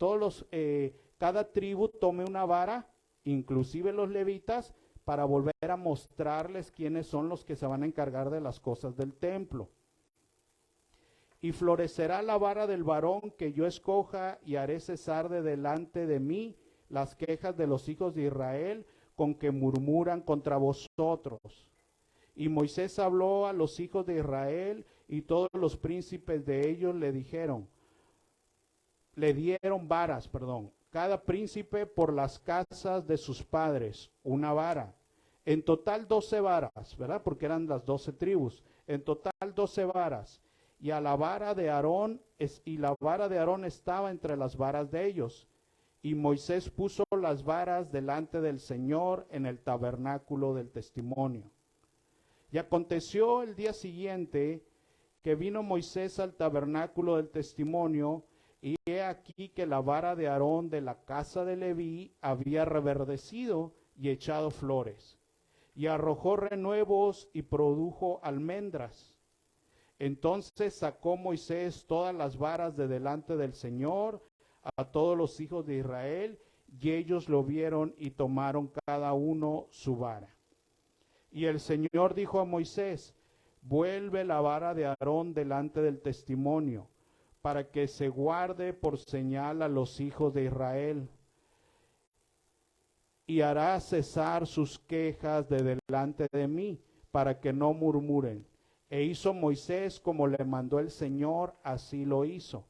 cada tribu tome una vara, inclusive los levitas, para volver a mostrarles quiénes son los que se van a encargar de las cosas del templo. Y florecerá la vara del varón que yo escoja, y haré cesar de delante de mí las quejas de los hijos de Israel con que murmuran contra vosotros. Y Moisés habló a los hijos de Israel, y todos los príncipes de ellos le dieron varas, cada príncipe por las casas de sus padres, una vara. En total 12 varas, ¿verdad? Porque eran las 12 tribus. En total 12 varas. Y a la vara de Aarón, la vara de Aarón estaba entre las varas de ellos. Y Moisés puso las varas delante del Señor en el tabernáculo del testimonio. Y aconteció el día siguiente que vino Moisés al tabernáculo del testimonio, y he aquí que la vara de Aarón de la casa de Leví había reverdecido y echado flores, y arrojó renuevos y produjo almendras. Entonces sacó Moisés todas las varas de delante del Señor a todos los hijos de Israel, y ellos lo vieron y tomaron cada uno su vara. Y el Señor dijo a Moisés: vuelve la vara de Aarón delante del testimonio, para que se guarde por señal a los hijos de Israel, y hará cesar sus quejas de delante de mí, para que no murmuren. E hizo Moisés como le mandó el Señor, así lo hizo.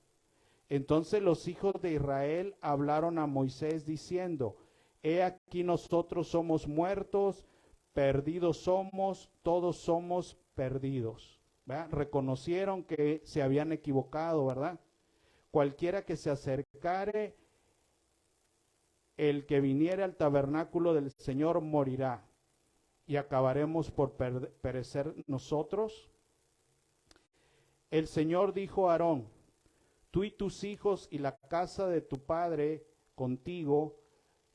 Entonces los hijos de Israel hablaron a Moisés diciendo: he aquí nosotros somos muertos, perdidos somos, todos somos perdidos. ¿Verdad? Reconocieron que se habían equivocado, ¿verdad? Cualquiera que se acercare, el que viniere al tabernáculo del Señor morirá, y acabaremos por perecer nosotros. El Señor dijo a Aarón: tú y tus hijos y la casa de tu padre contigo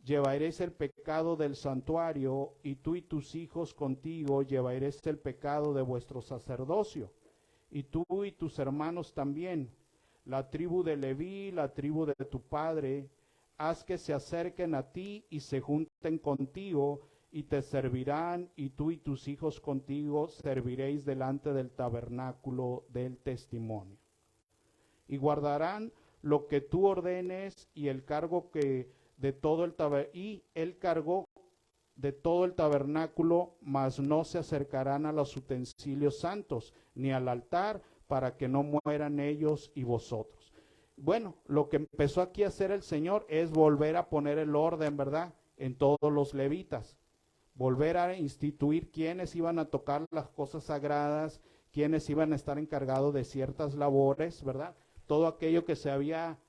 llevaréis el pecado del santuario, y tú y tus hijos contigo llevaréis el pecado de vuestro sacerdocio, y tú y tus hermanos también, la tribu de Leví, la tribu de tu padre, haz que se acerquen a ti y se junten contigo, y te servirán, y tú y tus hijos contigo serviréis delante del tabernáculo del testimonio. Y guardarán lo que tú ordenes, y el cargo de todo el cargo de todo el tabernáculo, mas no se acercarán a los utensilios santos, ni al altar, para que no mueran ellos y vosotros. Bueno, lo que empezó aquí a hacer el Señor es volver a poner el orden, ¿verdad?, en todos los levitas. Volver a instituir quiénes iban a tocar las cosas sagradas, quiénes iban a estar encargados de ciertas labores, ¿verdad? Todo aquello que se había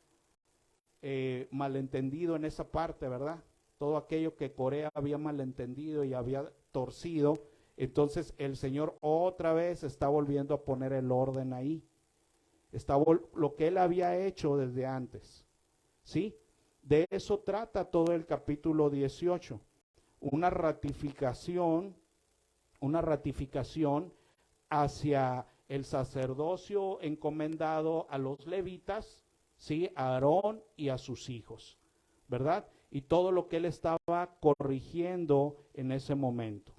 malentendido en esa parte, ¿verdad? todo aquello que Coré había malentendido y había torcido. Entonces el Señor otra vez está volviendo a poner el orden ahí. Está lo que él había hecho desde antes. ¿Sí? De eso trata todo el capítulo 18. Una ratificación hacia el sacerdocio encomendado a los levitas, ¿sí? A Aarón y a sus hijos, ¿verdad? Y todo lo que él estaba corrigiendo en ese momento.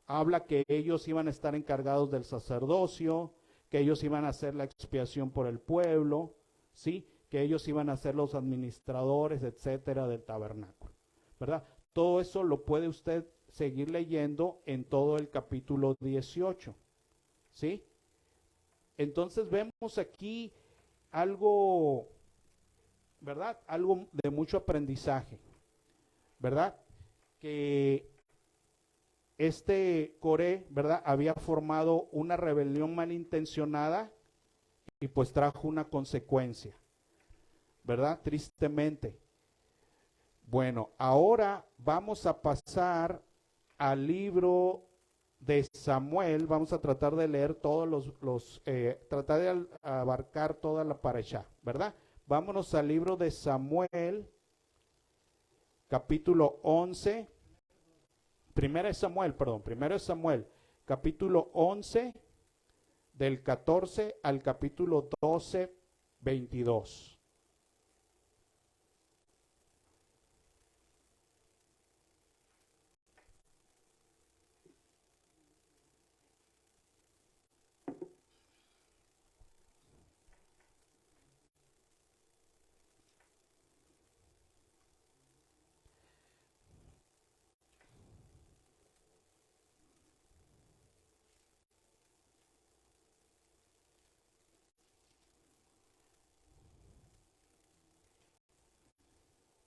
Habla que ellos iban a estar encargados del sacerdocio, que ellos iban a hacer la expiación por el pueblo, ¿sí? Que ellos iban a ser los administradores, etcétera, del tabernáculo, ¿verdad? Todo eso lo puede usted seguir leyendo en todo el capítulo 18, ¿sí? Entonces vemos aquí algo, ¿verdad? Algo de mucho aprendizaje, ¿verdad? Que Coré, ¿verdad? Había formado una rebelión malintencionada y pues trajo una consecuencia, ¿verdad? Tristemente. Bueno, ahora vamos a pasar al libro de Samuel. Vamos a tratar de leer todos tratar de abarcar toda la parashá, ¿verdad? Vámonos al libro de Samuel, capítulo 11. Primero es Samuel, capítulo 11, del 14 al capítulo 12, 22.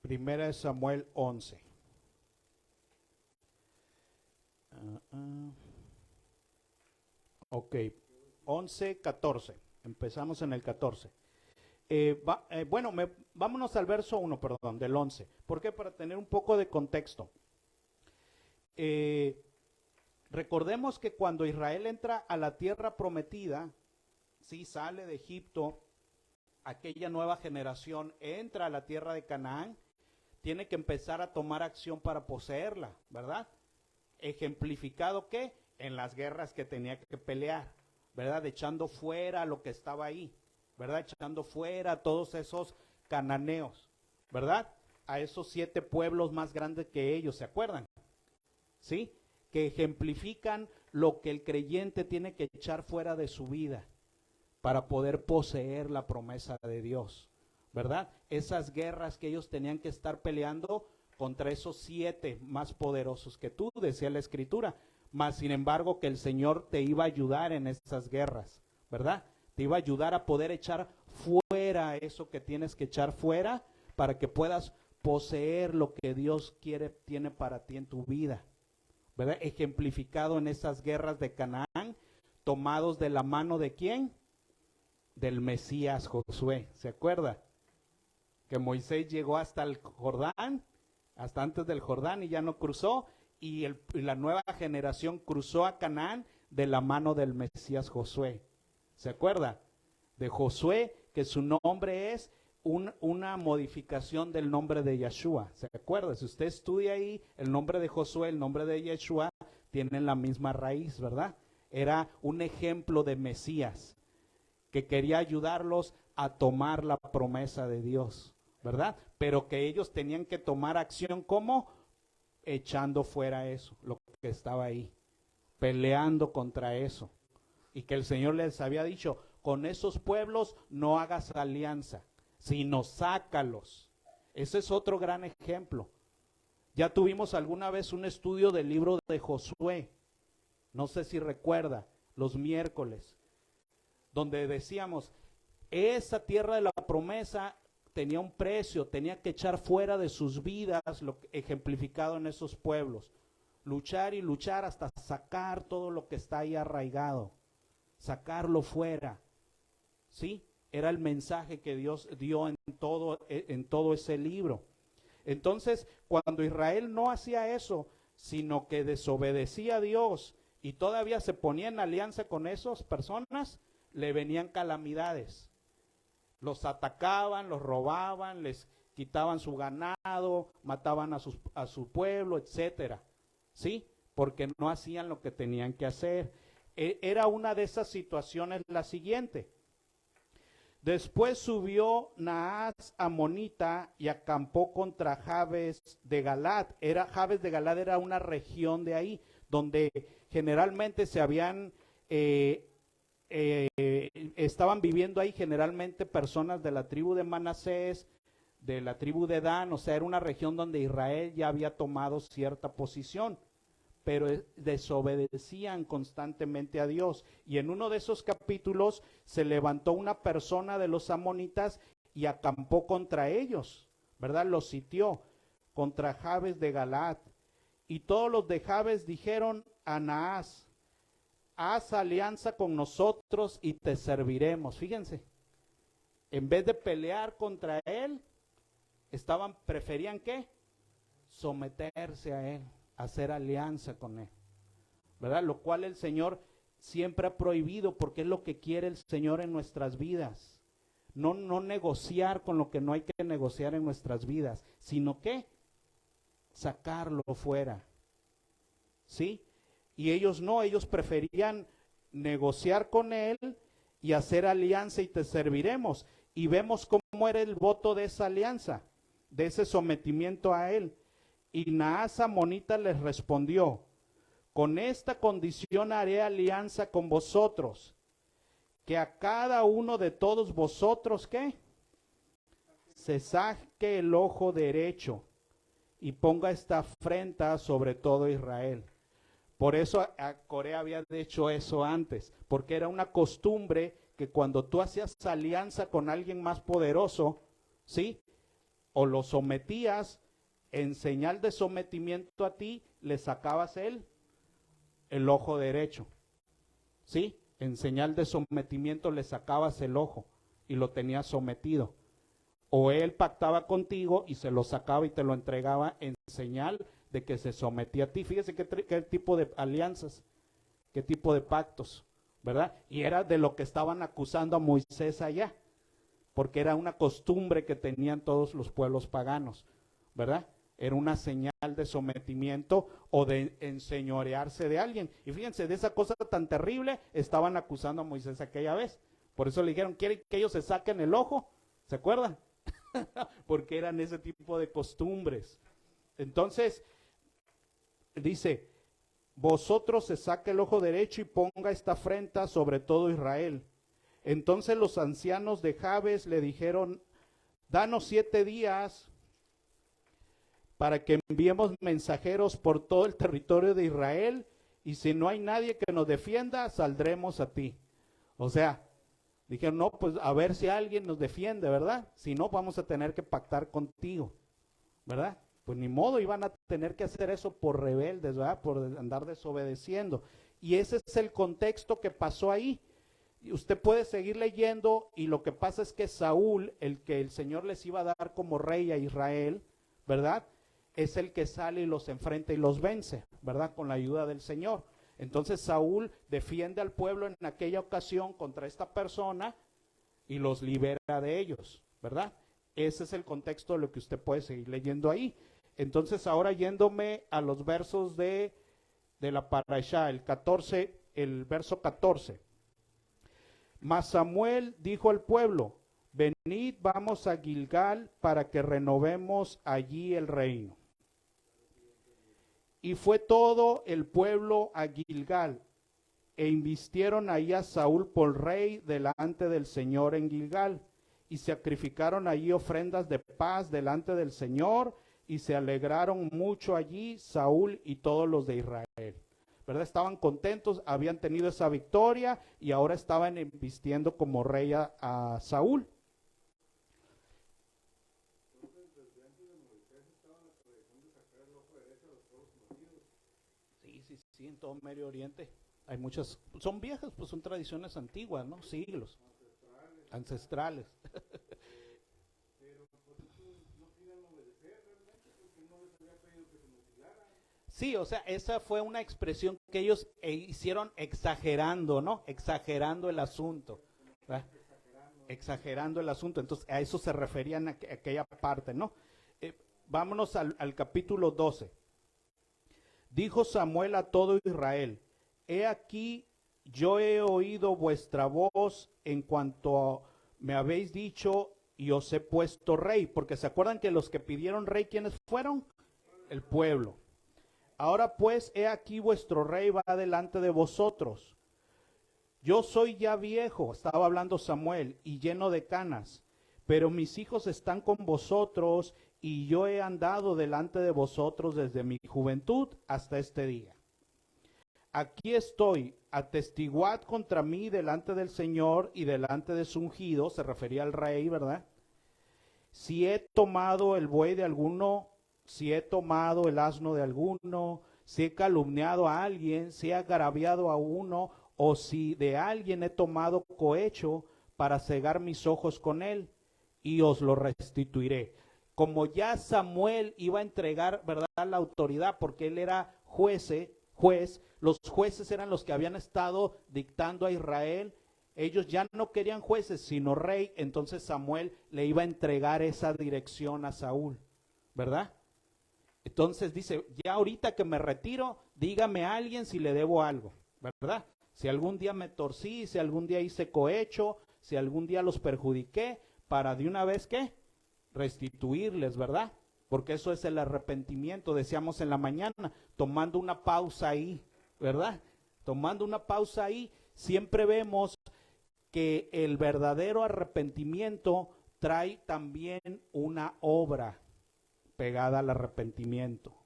Primera de Samuel 11. Ok, 11, 14. Empezamos en el 14. Vámonos al verso 1, perdón, del 11. ¿Por qué? Para tener un poco de contexto. Recordemos que cuando Israel entra a la tierra prometida, sí, sale de Egipto, aquella nueva generación entra a la tierra de Canaán, tiene que empezar a tomar acción para poseerla, ¿verdad? Ejemplificado, ¿qué? En las guerras que tenía que pelear, ¿verdad? Echando fuera lo que estaba ahí, ¿verdad? Echando fuera a todos esos cananeos, ¿verdad? A esos 7 pueblos más grandes que ellos, ¿se acuerdan? ¿Sí? Que ejemplifican lo que el creyente tiene que echar fuera de su vida para poder poseer la promesa de Dios, ¿verdad? Esas guerras que ellos tenían que estar peleando contra esos 7 más poderosos que tú, decía la Escritura, mas sin embargo que el Señor te iba a ayudar en esas guerras, ¿verdad? Te iba a ayudar a poder echar fuera eso que tienes que echar fuera para que puedas poseer lo que Dios tiene para ti en tu vida, ¿verdad? Ejemplificado en esas guerras de Canaán, tomados de la mano de ¿quién? Del Mesías Josué, ¿se acuerda? Que Moisés llegó hasta el Jordán, hasta antes del Jordán y ya no cruzó, y la nueva generación cruzó a Canaán de la mano del Mesías Josué. ¿Se acuerda? De Josué, que su nombre es una modificación del nombre de Yeshua. ¿Se acuerda? Si usted estudia ahí, el nombre de Josué, el nombre de Yeshua, tienen la misma raíz, ¿verdad? Era un ejemplo de Mesías, que quería ayudarlos a tomar la promesa de Dios, ¿verdad? Pero que ellos tenían que tomar acción como echando fuera eso, lo que estaba ahí, peleando contra eso. Y que el Señor les había dicho, con esos pueblos no hagas alianza, sino sácalos. Ese es otro gran ejemplo. Ya tuvimos alguna vez un estudio del libro de Josué, no sé si recuerda, los miércoles, donde decíamos, esa tierra de la promesa tenía un precio, tenía que echar fuera de sus vidas lo ejemplificado en esos pueblos, luchar y luchar hasta sacar todo lo que está ahí arraigado, sacarlo fuera, ¿sí? Era el mensaje que Dios dio en todo ese libro. Entonces, cuando Israel no hacía eso, sino que desobedecía a Dios y todavía se ponía en alianza con esas personas, le venían calamidades. Los atacaban, los robaban, les quitaban su ganado, mataban a su pueblo, etcétera. ¿Sí? Porque no hacían lo que tenían que hacer. Era una de esas situaciones la siguiente. Después subió Naas amonita y acampó contra Jabes de Galad. Jabes de Galad era una región de ahí, donde generalmente estaban viviendo ahí generalmente personas de la tribu de Manasés, de la tribu de Dan. O sea, era una región donde Israel ya había tomado cierta posición, pero desobedecían constantemente a Dios. Y en uno de esos capítulos se levantó una persona de los amonitas y acampó contra ellos, ¿verdad? Los sitió contra Jabes de Galad. Y todos los de Jabes dijeron a Naas: haz alianza con nosotros y te serviremos. Fíjense, en vez de pelear contra él, preferían ¿qué? Someterse a él, hacer alianza con él, ¿verdad? Lo cual el Señor siempre ha prohibido, porque es lo que quiere el Señor en nuestras vidas. No negociar con lo que no hay que negociar en nuestras vidas, sino que sacarlo fuera, ¿sí? Y ellos no, ellos preferían negociar con él y hacer alianza y te serviremos. Y vemos cómo era el voto de esa alianza, de ese sometimiento a él. Y Naas amonita les respondió: con esta condición haré alianza con vosotros, que a cada uno de todos vosotros, ¿qué? Se saque el ojo derecho y ponga esta afrenta sobre todo Israel. Por eso a Corea había hecho eso antes, porque era una costumbre que cuando tú hacías alianza con alguien más poderoso, ¿sí? O lo sometías, en señal de sometimiento a ti, le sacabas el ojo derecho, ¿sí? En señal de sometimiento le sacabas el ojo y lo tenías sometido. O él pactaba contigo y se lo sacaba y te lo entregaba en señal de que se sometía a ti. Fíjese qué tipo de alianzas, qué tipo de pactos, ¿verdad? Y era de lo que estaban acusando a Moisés allá, porque era una costumbre que tenían todos los pueblos paganos, ¿verdad? Era una señal de sometimiento o de enseñorearse de alguien. Y fíjense, de esa cosa tan terrible estaban acusando a Moisés aquella vez. Por eso le dijeron: ¿quieren que ellos se saquen el ojo? ¿Se acuerdan? Porque eran ese tipo de costumbres. Entonces, dice: vosotros se saque el ojo derecho y ponga esta afrenta sobre todo Israel. Entonces los ancianos de Jabes le dijeron: danos 7 días para que enviemos mensajeros por todo el territorio de Israel, y si no hay nadie que nos defienda, saldremos a ti. O sea, dijeron: no, pues a ver si alguien nos defiende, ¿verdad? Si no, vamos a tener que pactar contigo, ¿verdad? Pues ni modo, iban a tener que hacer eso por rebeldes, ¿verdad? Por andar desobedeciendo. Y ese es el contexto que pasó ahí. Y usted puede seguir leyendo, y lo que pasa es que Saúl, el que el Señor les iba a dar como rey a Israel, ¿verdad? Es el que sale y los enfrenta y los vence, ¿verdad? Con la ayuda del Señor. Entonces Saúl defiende al pueblo en aquella ocasión contra esta persona y los libera de ellos, ¿verdad? Ese es el contexto de lo que usted puede seguir leyendo ahí. Entonces, ahora yéndome a los versos de la parashá, el verso 14. Mas Samuel dijo al pueblo: venid, vamos a Gilgal para que renovemos allí el reino. Y fue todo el pueblo a Gilgal, e invistieron ahí a Saúl por rey delante del Señor en Gilgal, y sacrificaron allí ofrendas de paz delante del Señor, y se alegraron mucho allí Saúl y todos los de Israel. ¿Verdad? Estaban contentos, habían tenido esa victoria, y ahora estaban invistiendo como rey a Saúl. Sí, en todo Medio Oriente hay muchas, son viejas, pues son tradiciones antiguas, ¿no? Siglos. Ancestrales. Pero por eso no quieren obedecer realmente. Sí, o sea, esa fue una expresión que ellos hicieron exagerando, ¿no? Exagerando el asunto, ¿verdad? Exagerando el asunto. Entonces, a eso se referían a aquella parte, ¿no? Vámonos al capítulo 12. Dijo Samuel a todo Israel: he aquí, yo he oído vuestra voz en cuanto me habéis dicho, y os he puesto rey. Porque se acuerdan que los que pidieron rey, ¿quiénes fueron? El pueblo. Ahora pues, he aquí vuestro rey va delante de vosotros. Yo soy ya viejo, estaba hablando Samuel, y lleno de canas, pero mis hijos están con vosotros, y yo he andado delante de vosotros desde mi juventud hasta este día. Aquí estoy, atestiguad contra mí delante del Señor y delante de su ungido, se refería al rey, ¿verdad? Si he tomado el buey de alguno, si he tomado el asno de alguno, si he calumniado a alguien, si he agraviado a uno, o si de alguien he tomado cohecho para cegar mis ojos con él, y os lo restituiré. Como ya Samuel iba a entregar, ¿verdad?, la autoridad, porque él era juez, los jueces eran los que habían estado dictando a Israel. Ellos ya no querían jueces, sino rey. Entonces Samuel le iba a entregar esa dirección a Saúl, ¿verdad? Entonces dice, ya ahorita que me retiro, dígame a alguien si le debo algo, ¿verdad? Si algún día me torcí, si algún día hice cohecho, si algún día los perjudiqué, para de una vez, ¿qué? Restituirles, ¿verdad? Porque eso es el arrepentimiento, decíamos en la mañana, tomando una pausa ahí, ¿verdad? Tomando una pausa ahí, siempre vemos que el verdadero arrepentimiento trae también una obra pegada al arrepentimiento.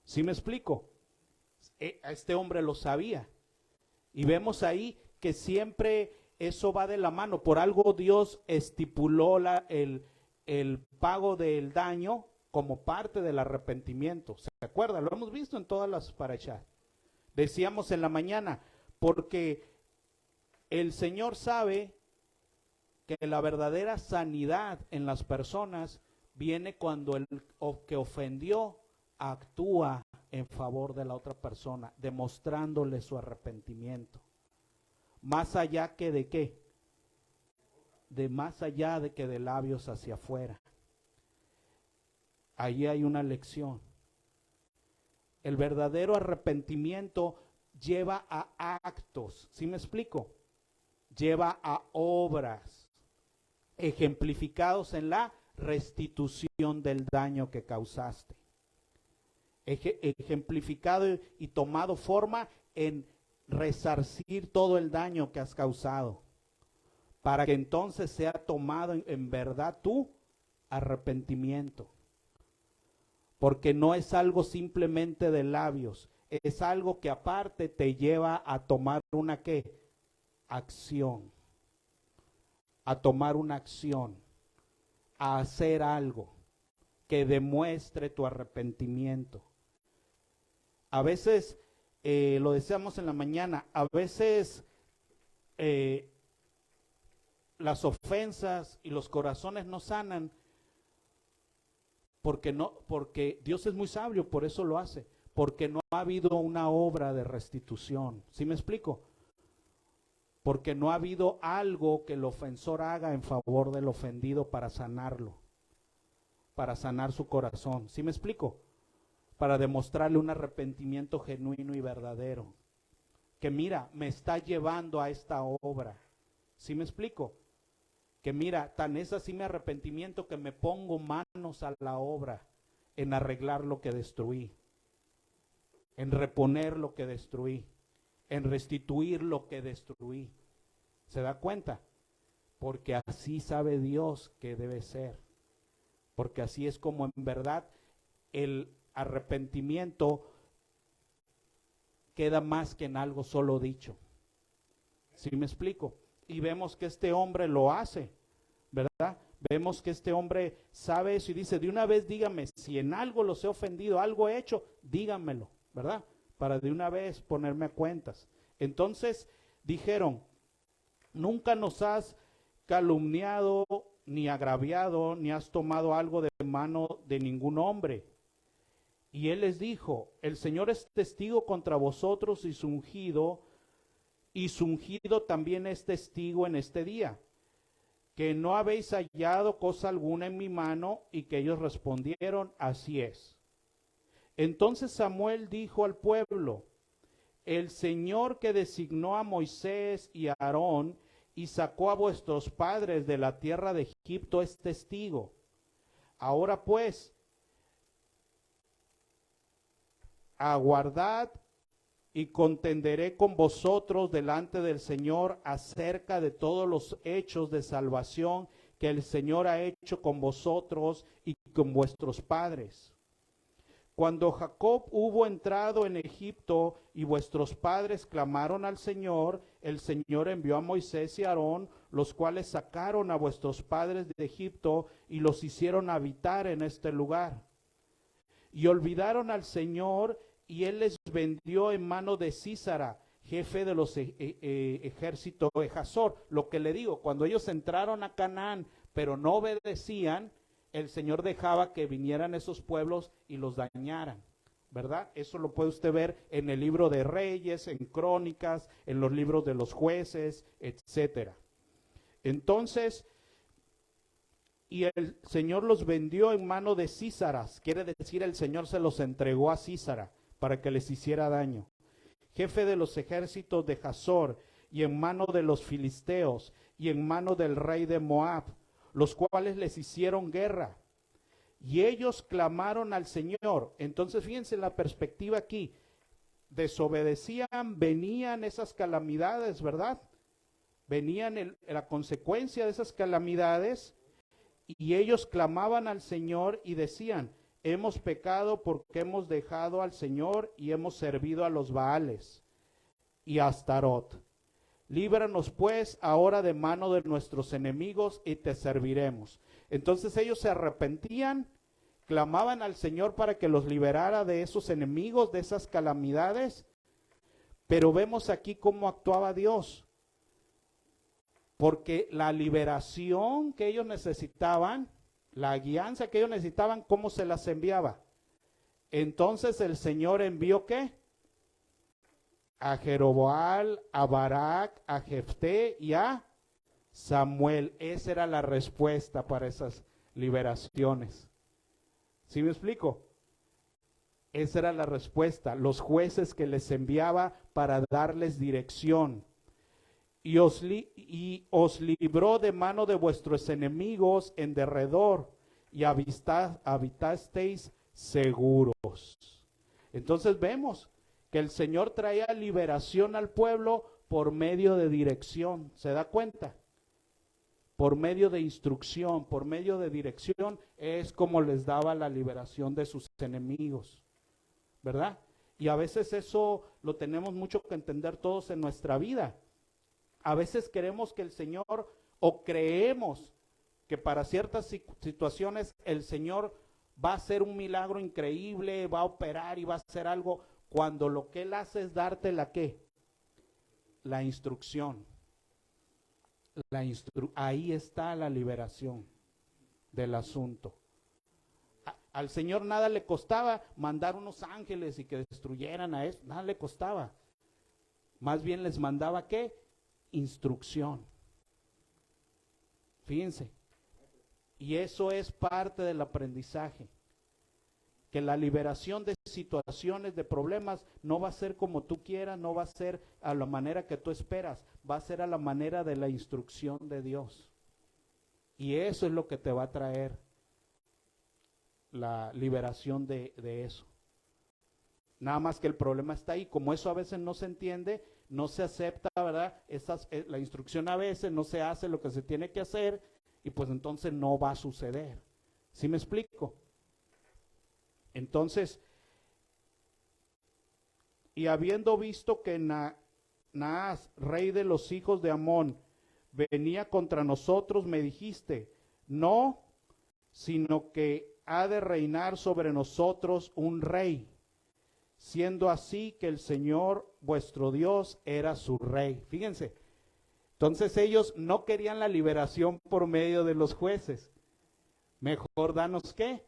¿Sí me explico? Este hombre lo sabía. Y vemos ahí que siempre eso va de la mano. Por algo Dios estipuló el pago del daño como parte del arrepentimiento. ¿Se acuerda? Lo hemos visto en todas las parashá. Decíamos en la mañana, porque el Señor sabe que la verdadera sanidad en las personas viene cuando el que ofendió actúa en favor de la otra persona, demostrándole su arrepentimiento. Más allá que de qué, de más allá de que de labios hacia afuera. Allí hay una lección. El verdadero arrepentimiento lleva a actos, ¿sí me explico? Lleva a obras ejemplificados en la restitución del daño que causaste. Ejemplificado y tomado forma en resarcir todo el daño que has causado, para que entonces sea tomado en verdad tu arrepentimiento. Porque no es algo simplemente de labios, es algo que aparte te lleva a tomar una ¿qué? Acción. A tomar una acción, a hacer algo que demuestre tu arrepentimiento. A veces, lo decíamos en la mañana, a veces las ofensas y los corazones no sanan porque Dios es muy sabio, por eso lo hace, porque no ha habido una obra de restitución. ¿Sí me explico? Porque no ha habido algo que el ofensor haga en favor del ofendido para sanarlo, para sanar su corazón. ¿Sí me explico? Para demostrarle un arrepentimiento genuino y verdadero. Que mira, me está llevando a esta obra. ¿Sí me explico? Que mira, tan es así mi arrepentimiento que me pongo manos a la obra en arreglar lo que destruí, en reponer lo que destruí, en restituir lo que destruí. ¿Se da cuenta? Porque así sabe Dios que debe ser. Porque así es como en verdad el arrepentimiento queda más que en algo solo dicho. ¿Sí me explico? Y vemos que este hombre lo hace, ¿verdad? Vemos que este hombre sabe eso y dice, de una vez dígame, si en algo los he ofendido, algo he hecho, dígamelo, ¿verdad? Para de una vez ponerme a cuentas. Entonces dijeron, nunca nos has calumniado, ni agraviado, ni has tomado algo de mano de ningún hombre. Y él les dijo, el Señor es testigo contra vosotros y su ungido también es testigo en este día, que no habéis hallado cosa alguna en mi mano. Y que ellos respondieron, así es. Entonces Samuel dijo al pueblo, el Señor que designó a Moisés y a Aarón y sacó a vuestros padres de la tierra de Egipto es testigo. Ahora pues, aguardad y contenderé con vosotros delante del Señor acerca de todos los hechos de salvación que el Señor ha hecho con vosotros y con vuestros padres. Cuando Jacob hubo entrado en Egipto y vuestros padres clamaron al Señor, el Señor envió a Moisés y a Aarón, los cuales sacaron a vuestros padres de Egipto y los hicieron habitar en este lugar. Y olvidaron al Señor, y él les vendió en mano de Sísara, jefe de los ejércitos de Hazor. Lo que le digo, cuando ellos entraron a Canaán, pero no obedecían, el Señor dejaba que vinieran esos pueblos y los dañaran, ¿verdad? Eso lo puede usted ver en el libro de Reyes, en Crónicas, en los libros de los jueces, etcétera. Entonces, y el Señor los vendió en mano de Sísaras, quiere decir el Señor se los entregó a Sísara para que les hiciera daño, jefe de los ejércitos de Hazor, y en mano de los filisteos, y en mano del rey de Moab, los cuales les hicieron guerra. Y ellos clamaron al Señor. Entonces fíjense la perspectiva aquí. Desobedecían, venían esas calamidades, ¿verdad? Venían la consecuencia de esas calamidades, y ellos clamaban al Señor y decían, hemos pecado porque hemos dejado al Señor y hemos servido a los Baales y a Astarot. Líbranos pues ahora de mano de nuestros enemigos y te serviremos. Entonces ellos se arrepentían, clamaban al Señor para que los liberara de esos enemigos, de esas calamidades, pero vemos aquí cómo actuaba Dios. Porque la liberación que ellos necesitaban, la guianza que ellos necesitaban, ¿cómo se las enviaba? Entonces el Señor envió ¿qué? A Jeroboam, a Barak, a Jefté y a Samuel. Esa era la respuesta para esas liberaciones. ¿Sí me explico? Esa era la respuesta, los jueces que les enviaba para darles dirección. Y os libró de mano de vuestros enemigos en derredor, y habitasteis seguros. Entonces vemos que el Señor traía liberación al pueblo por medio de dirección. ¿Se da cuenta? Por medio de instrucción, por medio de dirección, es como les daba la liberación de sus enemigos, ¿verdad? Y a veces eso lo tenemos mucho que entender todos en nuestra vida. A veces queremos que el Señor, o creemos que para ciertas situaciones el Señor va a hacer un milagro increíble, va a operar y va a hacer algo, cuando lo que Él hace es darte la ¿qué? La instrucción. Ahí está la liberación del asunto. Al Señor nada le costaba mandar unos ángeles y que destruyeran a eso, nada le costaba. Más bien les mandaba ¿qué? Instrucción. Fíjense. Y eso es parte del aprendizaje. Que la liberación de situaciones, de problemas, no va a ser como tú quieras, no va a ser a la manera que tú esperas, va a ser a la manera de la instrucción de Dios. Y eso es lo que te va a traer la liberación de eso. Nada más que el problema está ahí, como eso a veces no se entiende, no se acepta, ¿verdad? La instrucción a veces no se hace lo que se tiene que hacer, y pues entonces no va a suceder. ¿Sí me explico? Entonces, y habiendo visto que Naas, rey de los hijos de Amón, venía contra nosotros, me dijiste, no, sino que ha de reinar sobre nosotros un rey, siendo así que el Señor vuestro Dios era su rey. Fíjense, entonces ellos no querían la liberación por medio de los jueces. Mejor danos ¿qué?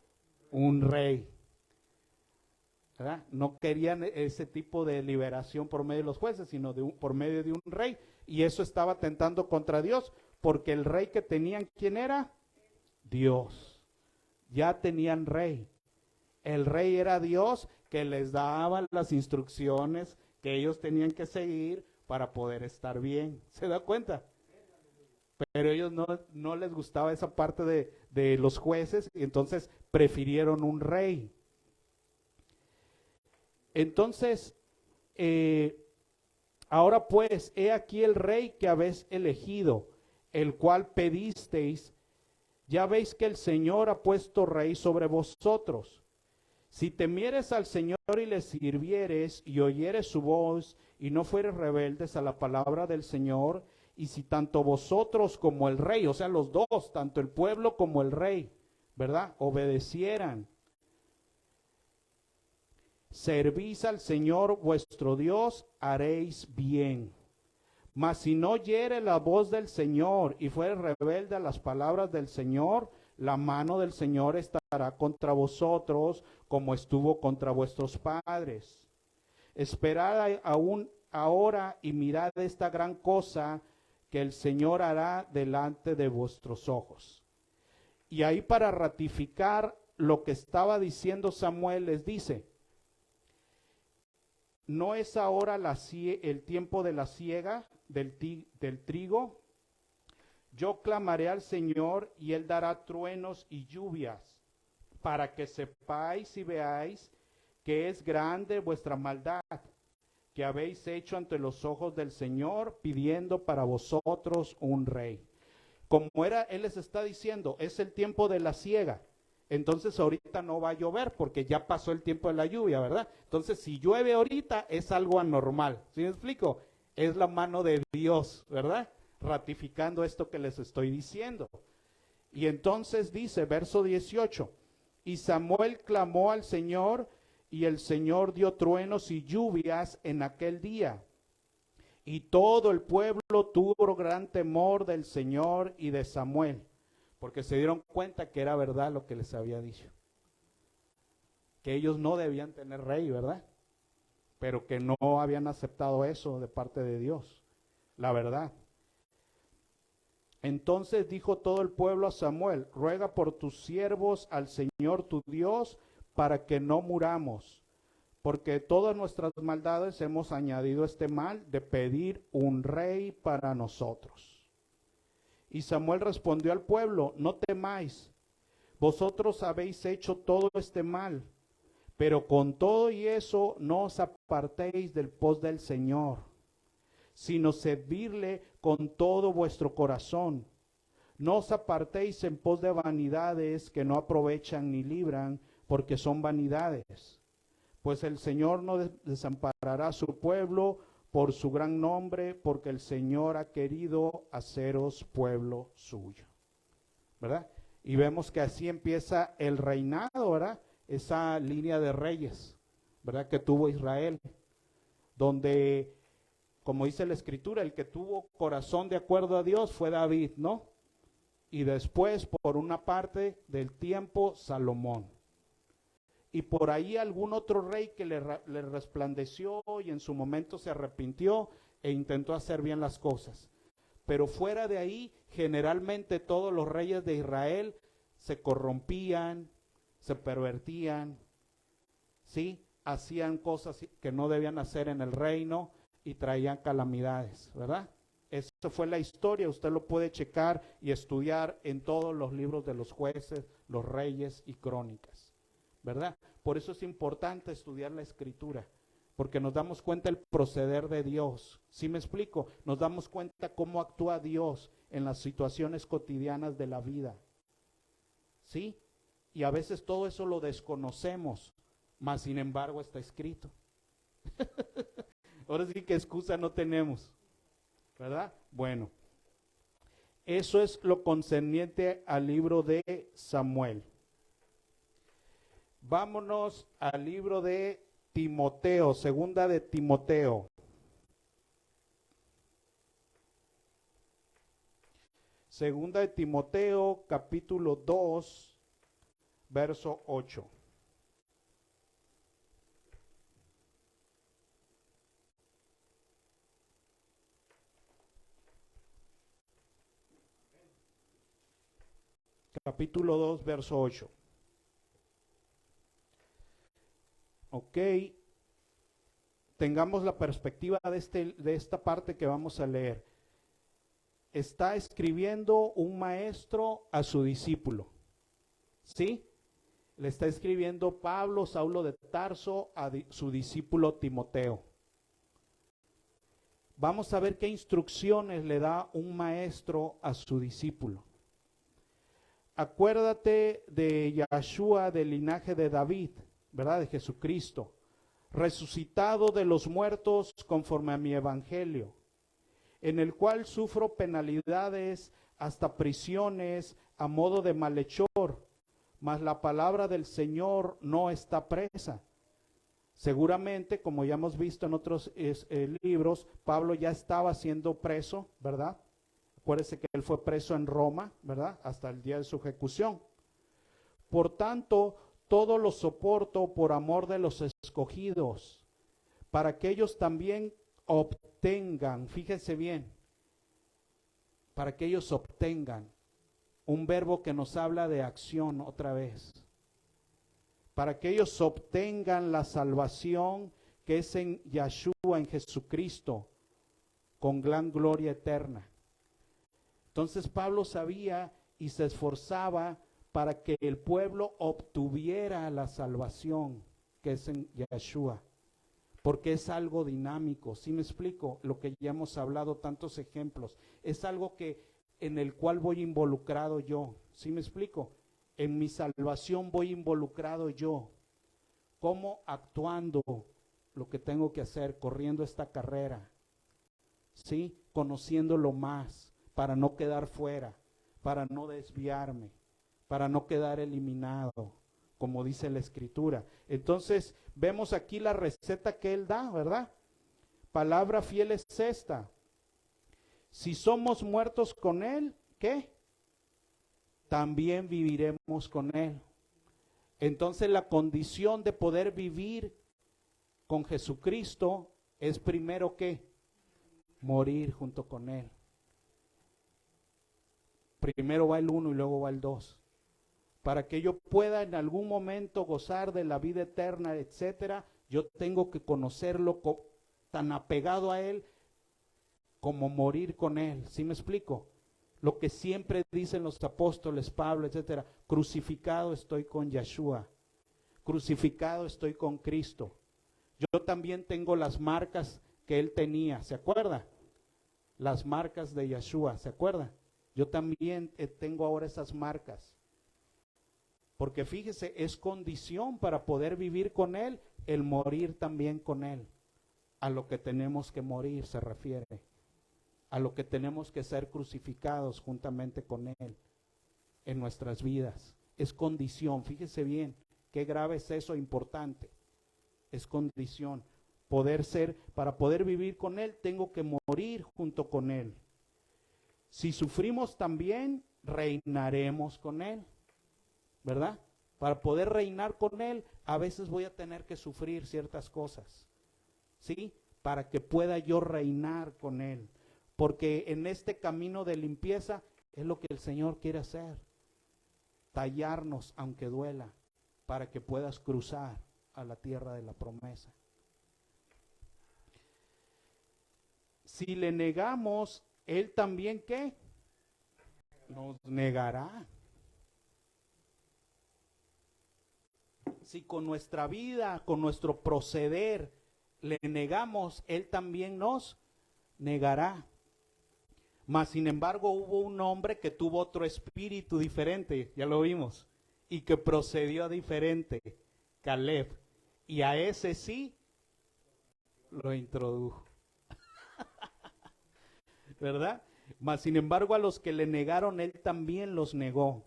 Un rey. ¿verdad? No querían ese tipo de liberación por medio de los jueces, sino por medio de un rey. Y eso estaba atentando contra Dios, porque el rey que tenían, ¿quién era? Dios. Ya tenían rey. El rey era Dios, que les daba las instrucciones que ellos tenían que seguir para poder estar bien. ¿Se da cuenta? Pero ellos no les gustaba esa parte de los jueces, y entonces prefirieron un rey. Entonces, ahora pues, he aquí el rey que habéis elegido, el cual pedisteis. Ya veis que el Señor ha puesto rey sobre vosotros. Si temieres al Señor y le sirvieres y oyeres su voz y no fueres rebeldes a la palabra del Señor, y si tanto vosotros como el rey, o sea, los dos, tanto el pueblo como el rey, ¿verdad? Obedecieran. Servís al Señor vuestro Dios, haréis bien. Mas si no oyere la voz del Señor y fuere rebelde a las palabras del Señor, la mano del Señor estará contra vosotros, como estuvo contra vuestros padres. Esperad aún ahora y mirad esta gran cosa que el Señor hará delante de vuestros ojos. Y ahí, para ratificar lo que estaba diciendo Samuel, les dice: ¿no es ahora el tiempo de la siega del trigo? Yo clamaré al Señor y Él dará truenos y lluvias, para que sepáis y veáis que es grande vuestra maldad, que habéis hecho ante los ojos del Señor, pidiendo para vosotros un rey. Como Él les está diciendo, es el tiempo de la siega. Entonces ahorita no va a llover porque ya pasó el tiempo de la lluvia, ¿verdad? Entonces si llueve ahorita es algo anormal. ¿Sí me explico? Es la mano de Dios, ¿verdad? Ratificando esto que les estoy diciendo. Y entonces dice, verso 18, y Samuel clamó al Señor, y el Señor dio truenos y lluvias en aquel día. Y todo el pueblo tuvo gran temor del Señor y de Samuel, porque se dieron cuenta que era verdad lo que les había dicho. Que ellos no debían tener rey, ¿verdad? Pero que no habían aceptado eso de parte de Dios, la verdad. Entonces dijo todo el pueblo a Samuel: ruega por tus siervos al Señor tu Dios, para que no muramos, porque todas nuestras maldades hemos añadido este mal de pedir un rey para nosotros. Y Samuel respondió al pueblo: no temáis, vosotros habéis hecho todo este mal, pero con todo y eso no os apartéis del pos del Señor, sino servirle con todo vuestro corazón. No os apartéis en pos de vanidades que no aprovechan ni libran, porque son vanidades. Pues el Señor no desamparará a su pueblo por su gran nombre, porque el Señor ha querido haceros pueblo suyo. ¿Verdad? Y vemos que así empieza el reinado, ¿verdad? Esa línea de reyes, ¿verdad? Que tuvo Israel, donde, como dice la Escritura, el que tuvo corazón de acuerdo a Dios fue David, ¿no? Y después, por una parte del tiempo, Salomón. Y por ahí algún otro rey que le resplandeció y en su momento se arrepintió e intentó hacer bien las cosas. Pero fuera de ahí, generalmente todos los reyes de Israel se corrompían, se pervertían, ¿sí? Hacían cosas que no debían hacer en el reino y traían calamidades, ¿verdad? Esa fue la historia, usted lo puede checar y estudiar en todos los libros de los jueces, los reyes y crónicas, ¿verdad? Por eso es importante estudiar la Escritura, porque nos damos cuenta el proceder de Dios. ¿Sí me explico? Nos damos cuenta cómo actúa Dios en las situaciones cotidianas de la vida, ¿sí? Y a veces todo eso lo desconocemos, mas sin embargo está escrito. Ahora sí que excusa no tenemos, ¿verdad? Bueno, eso es lo concerniente al libro de Samuel. Vámonos al libro de Timoteo, segunda de Timoteo. Segunda de Timoteo, capítulo 2, verso 8. capítulo 2, verso 8. Ok, tengamos la perspectiva de esta parte que vamos a leer. Está escribiendo un maestro a su discípulo, ¿sí? Le está escribiendo Pablo, Saulo de Tarso, a su discípulo Timoteo. Vamos a ver qué instrucciones le da un maestro a su discípulo. Acuérdate de Yahshua, del linaje de David, ¿verdad? De Jesucristo, resucitado de los muertos conforme a mi evangelio, en el cual sufro penalidades, hasta prisiones, a modo de malhechor, mas la palabra del Señor no está presa. Seguramente, como ya hemos visto en otros libros, Pablo ya estaba siendo preso, ¿verdad? Acuérdese que él fue preso en Roma, ¿verdad? Hasta el día de su ejecución. Por tanto, todo lo soporto por amor de los escogidos, para que ellos también obtengan, fíjense bien, para que ellos obtengan, un verbo que nos habla de acción otra vez, para que ellos obtengan la salvación que es en Yahshua, en Jesucristo, con gran gloria eterna. Entonces Pablo sabía y se esforzaba para que el pueblo obtuviera la salvación que es en Yahshua, porque es algo dinámico. ¿Sí me explico? Lo que ya hemos hablado, tantos ejemplos, es algo en el cual voy involucrado yo. ¿Sí me explico? En mi salvación voy involucrado yo. ¿Cómo? Actuando lo que tengo que hacer, corriendo esta carrera, ¿sí? Conociéndolo más, para no quedar fuera, para no desviarme, para no quedar eliminado, como dice la Escritura. Entonces, vemos aquí la receta que él da, ¿verdad? Palabra fiel es esta: si somos muertos con él, ¿qué? También viviremos con él. Entonces, la condición de poder vivir con Jesucristo es primero, ¿qué? Morir junto con él. Primero va el 1 y luego va el 2. Para que yo pueda en algún momento gozar de la vida eterna, etcétera, yo tengo que conocerlo tan apegado a él como morir con él. ¿Sí me explico? Lo que siempre dicen los apóstoles, Pablo, etcétera: crucificado estoy con Yahshua, crucificado estoy con Cristo. Yo también tengo las marcas que él tenía, ¿se acuerda? Las marcas de Yahshua, ¿se acuerda? Yo también tengo ahora esas marcas. Porque fíjese, es condición para poder vivir con él, el morir también con él. A lo que tenemos que morir se refiere. A lo que tenemos que ser crucificados juntamente con él en nuestras vidas. Es condición, fíjese bien, qué grave es eso, importante. Es condición. Para poder vivir con él, tengo que morir junto con él. Si sufrimos también, reinaremos con él, ¿verdad? Para poder reinar con él, a veces voy a tener que sufrir ciertas cosas, ¿sí? Para que pueda yo reinar con él. Porque en este camino de limpieza es lo que el Señor quiere hacer. Tallarnos, aunque duela, para que puedas cruzar a la tierra de la promesa. Si le negamos, él también, ¿qué? Nos negará. Si con nuestra vida, con nuestro proceder, le negamos, él también nos negará. Mas, sin embargo, hubo un hombre que tuvo otro espíritu diferente, ya lo vimos, y que procedió diferente, Caleb, y a ese sí lo introdujo. ¿Verdad? Mas, sin embargo, a los que le negaron, él también los negó.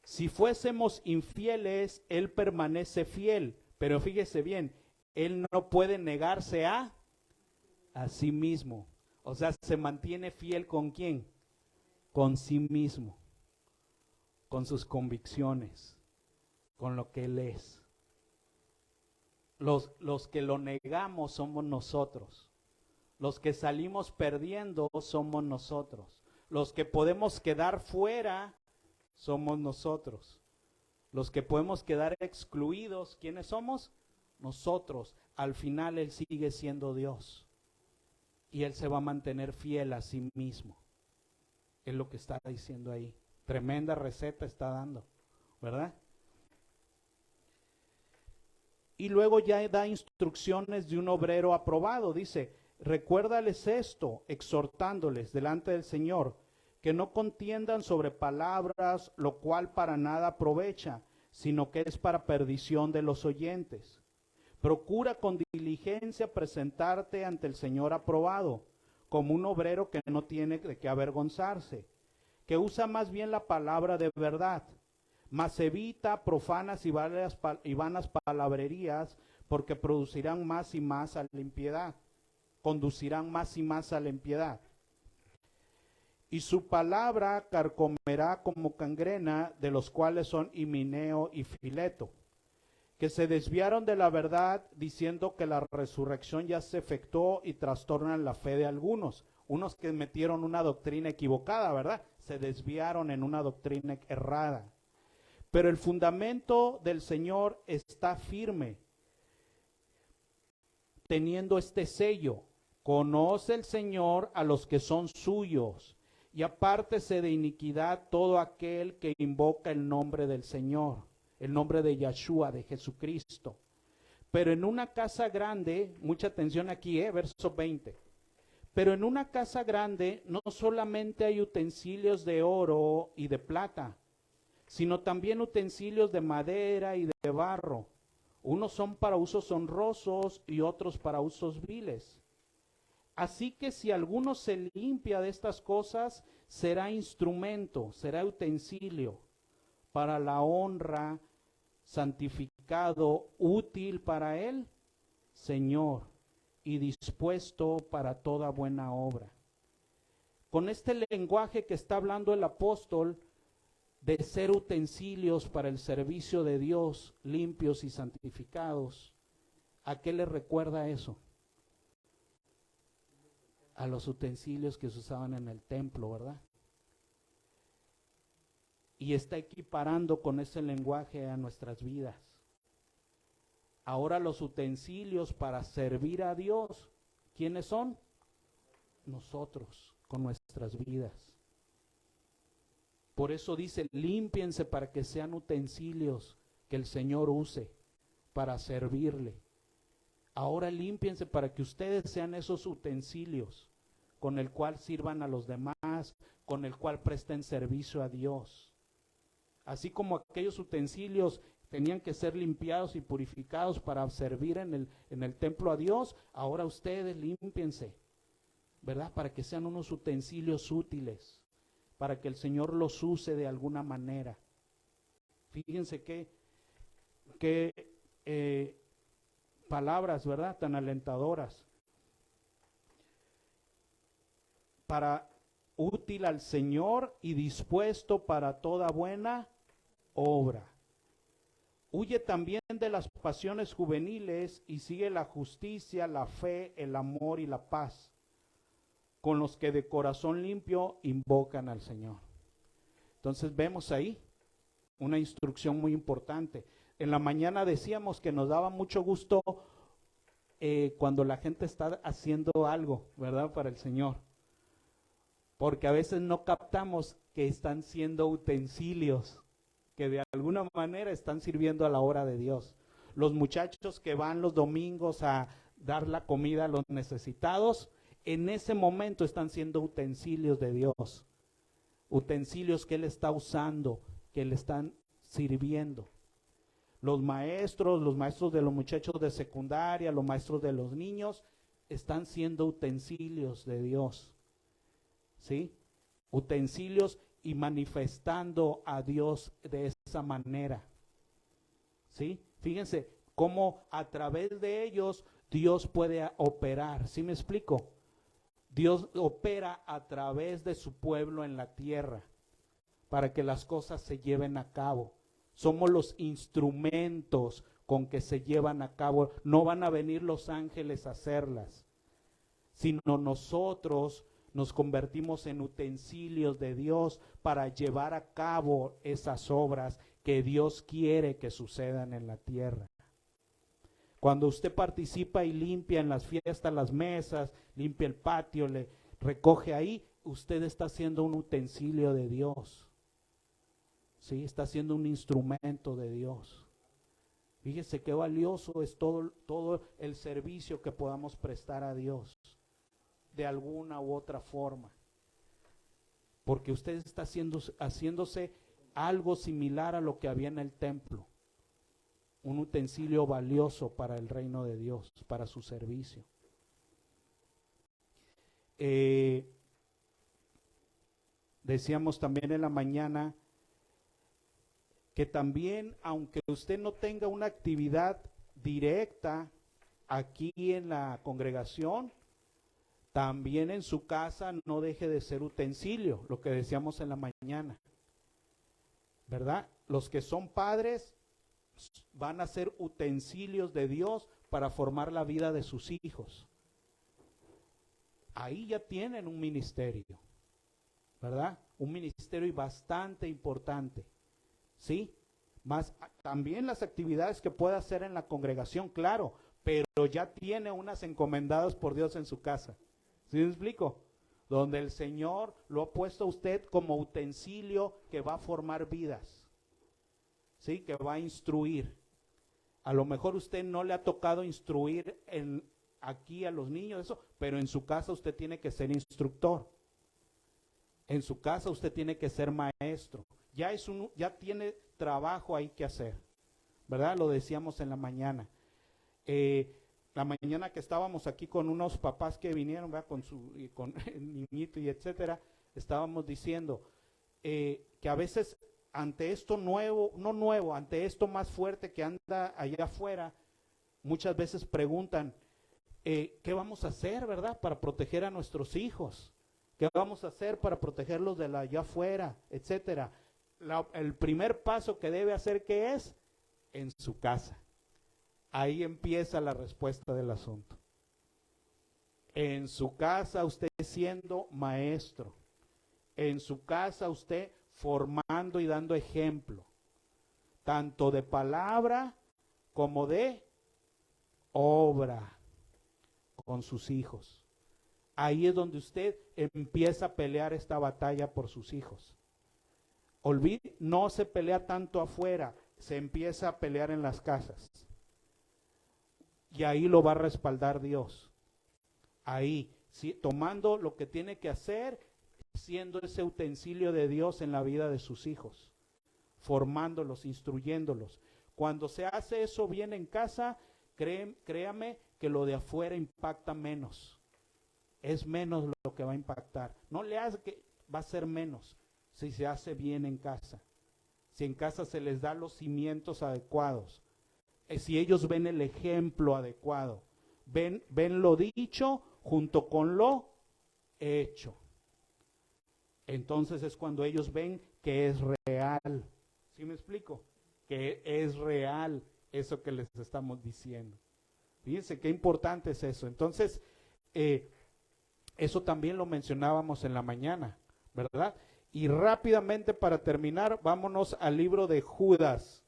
Si fuésemos infieles, él permanece fiel. Pero fíjese bien, él no puede negarse a sí mismo. O sea, se mantiene fiel ¿con quién? Con sí mismo, con sus convicciones, con lo que él es. Los que lo negamos somos nosotros. Los que salimos perdiendo somos nosotros. Los que podemos quedar fuera somos nosotros. Los que podemos quedar excluidos, ¿quiénes somos? Nosotros. Al final Él sigue siendo Dios. Y Él se va a mantener fiel a sí mismo. Es lo que está diciendo ahí. Tremenda receta está dando, ¿verdad? Y luego ya da instrucciones de un obrero aprobado. Dice, recuérdales esto, exhortándoles delante del Señor, que no contiendan sobre palabras, lo cual para nada aprovecha, sino que es para perdición de los oyentes. Procura con diligencia presentarte ante el Señor aprobado, como un obrero que no tiene de qué avergonzarse, que usa más bien la palabra de verdad, mas evita profanas y vanas palabrerías, porque producirán más y más a la impiedad, conducirán más y más a la impiedad. Y su palabra carcomerá como gangrena, de los cuales son Himeneo y Fileto, que se desviaron de la verdad, diciendo que la resurrección ya se efectuó, y trastornan la fe de algunos. Unos que metieron una doctrina equivocada, ¿verdad? Se desviaron en una doctrina errada. Pero el fundamento del Señor está firme, teniendo este sello: conoce el Señor a los que son suyos, y apártese de iniquidad todo aquel que invoca el nombre del Señor, el nombre de Yahshua, de Jesucristo. Pero en una casa grande, mucha atención aquí, verso 20. Pero en una casa grande no solamente hay utensilios de oro y de plata, sino también utensilios de madera y de barro. Unos son para usos honrosos y otros para usos viles. Así que si alguno se limpia de estas cosas, será instrumento, será utensilio para la honra, santificado, útil para el Señor y dispuesto para toda buena obra. Con este lenguaje que está hablando el apóstol, de ser utensilios para el servicio de Dios, limpios y santificados, ¿a qué le recuerda eso? A los utensilios que se usaban en el templo, ¿verdad? Y está equiparando con ese lenguaje a nuestras vidas. Ahora los utensilios para servir a Dios, ¿quiénes son? Nosotros, con nuestras vidas. Por eso dice, límpiense para que sean utensilios que el Señor use para servirle. Ahora límpiense para que ustedes sean esos utensilios con el cual sirvan a los demás, con el cual presten servicio a Dios. Así como aquellos utensilios tenían que ser limpiados y purificados para servir en el templo a Dios, ahora ustedes límpiense, ¿verdad? Para que sean unos utensilios útiles, para que el Señor los use de alguna manera. Fíjense qué palabras, ¿verdad? Tan alentadoras. Para útil al Señor y dispuesto para toda buena obra. Huye también de las pasiones juveniles y sigue la justicia, la fe, el amor y la paz, con los que de corazón limpio invocan al Señor. Entonces vemos ahí una instrucción muy importante. En la mañana decíamos que nos daba mucho gusto cuando la gente está haciendo algo, ¿verdad? Para el Señor. Porque a veces no captamos que están siendo utensilios, que de alguna manera están sirviendo a la obra de Dios. Los muchachos que van los domingos a dar la comida a los necesitados, en ese momento están siendo utensilios de Dios, utensilios que Él está usando, que le están sirviendo. Los maestros de los muchachos de secundaria, los maestros de los niños, están siendo utensilios de Dios, ¿sí? Utensilios y manifestando a Dios de esa manera, ¿sí? Fíjense cómo a través de ellos Dios puede operar, ¿sí me explico? Dios opera a través de su pueblo en la tierra para que las cosas se lleven a cabo. Somos los instrumentos con que se llevan a cabo. No van a venir los ángeles a hacerlas, sino nosotros nos convertimos en utensilios de Dios para llevar a cabo esas obras que Dios quiere que sucedan en la tierra. Cuando usted participa y limpia en las fiestas las mesas, limpia el patio, le recoge ahí, usted está siendo un utensilio de Dios. Sí, está siendo un instrumento de Dios. Fíjese qué valioso es todo el servicio que podamos prestar a Dios, de alguna u otra forma. Porque usted está haciéndose algo similar a lo que había en el templo. Un utensilio valioso para el reino de Dios, para su servicio. Decíamos también en la mañana que también, aunque usted no tenga una actividad directa aquí en la congregación, también en su casa no deje de ser utensilio, lo que decíamos en la mañana, ¿verdad? Los que son padres van a ser utensilios de Dios para formar la vida de sus hijos. Ahí ya tienen un ministerio, ¿verdad? Un ministerio bastante importante, ¿sí? Más también las actividades que pueda hacer en la congregación, claro, pero ya tiene unas encomendadas por Dios en su casa. ¿Sí me explico? Donde el Señor lo ha puesto a usted como utensilio que va a formar vidas, ¿sí? Que va a instruir. A lo mejor usted no le ha tocado instruir aquí a los niños, eso, pero en su casa usted tiene que ser instructor. En su casa usted tiene que ser maestro. Ya tiene trabajo ahí que hacer, ¿verdad? Lo decíamos en la mañana. La mañana que estábamos aquí con unos papás que vinieron, ¿verdad? Con el niñito y etcétera, estábamos diciendo que a veces ante esto ante esto más fuerte que anda allá afuera, muchas veces preguntan, ¿qué vamos a hacer, verdad? Para proteger a nuestros hijos. ¿Qué vamos a hacer para protegerlos de allá afuera, etcétera? El primer paso que debe hacer, ¿qué es? En su casa. Ahí empieza la respuesta del asunto. En su casa usted siendo maestro. En su casa usted formando y dando ejemplo. Tanto de palabra como de obra con sus hijos. Ahí es donde usted empieza a pelear esta batalla por sus hijos. No se pelea tanto afuera, se empieza a pelear en las casas. Y ahí lo va a respaldar Dios. Ahí, sí, tomando lo que tiene que hacer, siendo ese utensilio de Dios en la vida de sus hijos, formándolos, instruyéndolos. Cuando se hace eso bien en casa, créame que lo de afuera impacta menos. Es menos lo que va a impactar. No le hace que va a ser menos si se hace bien en casa. Si en casa se les da los cimientos adecuados. Si ellos ven el ejemplo adecuado. Ven lo dicho junto con lo hecho. Entonces es cuando ellos ven que es real. ¿Sí me explico? Que es real eso que les estamos diciendo. Fíjense qué importante es eso. Entonces, eso también lo mencionábamos en la mañana, ¿verdad? Y rápidamente para terminar, vámonos al libro de Judas.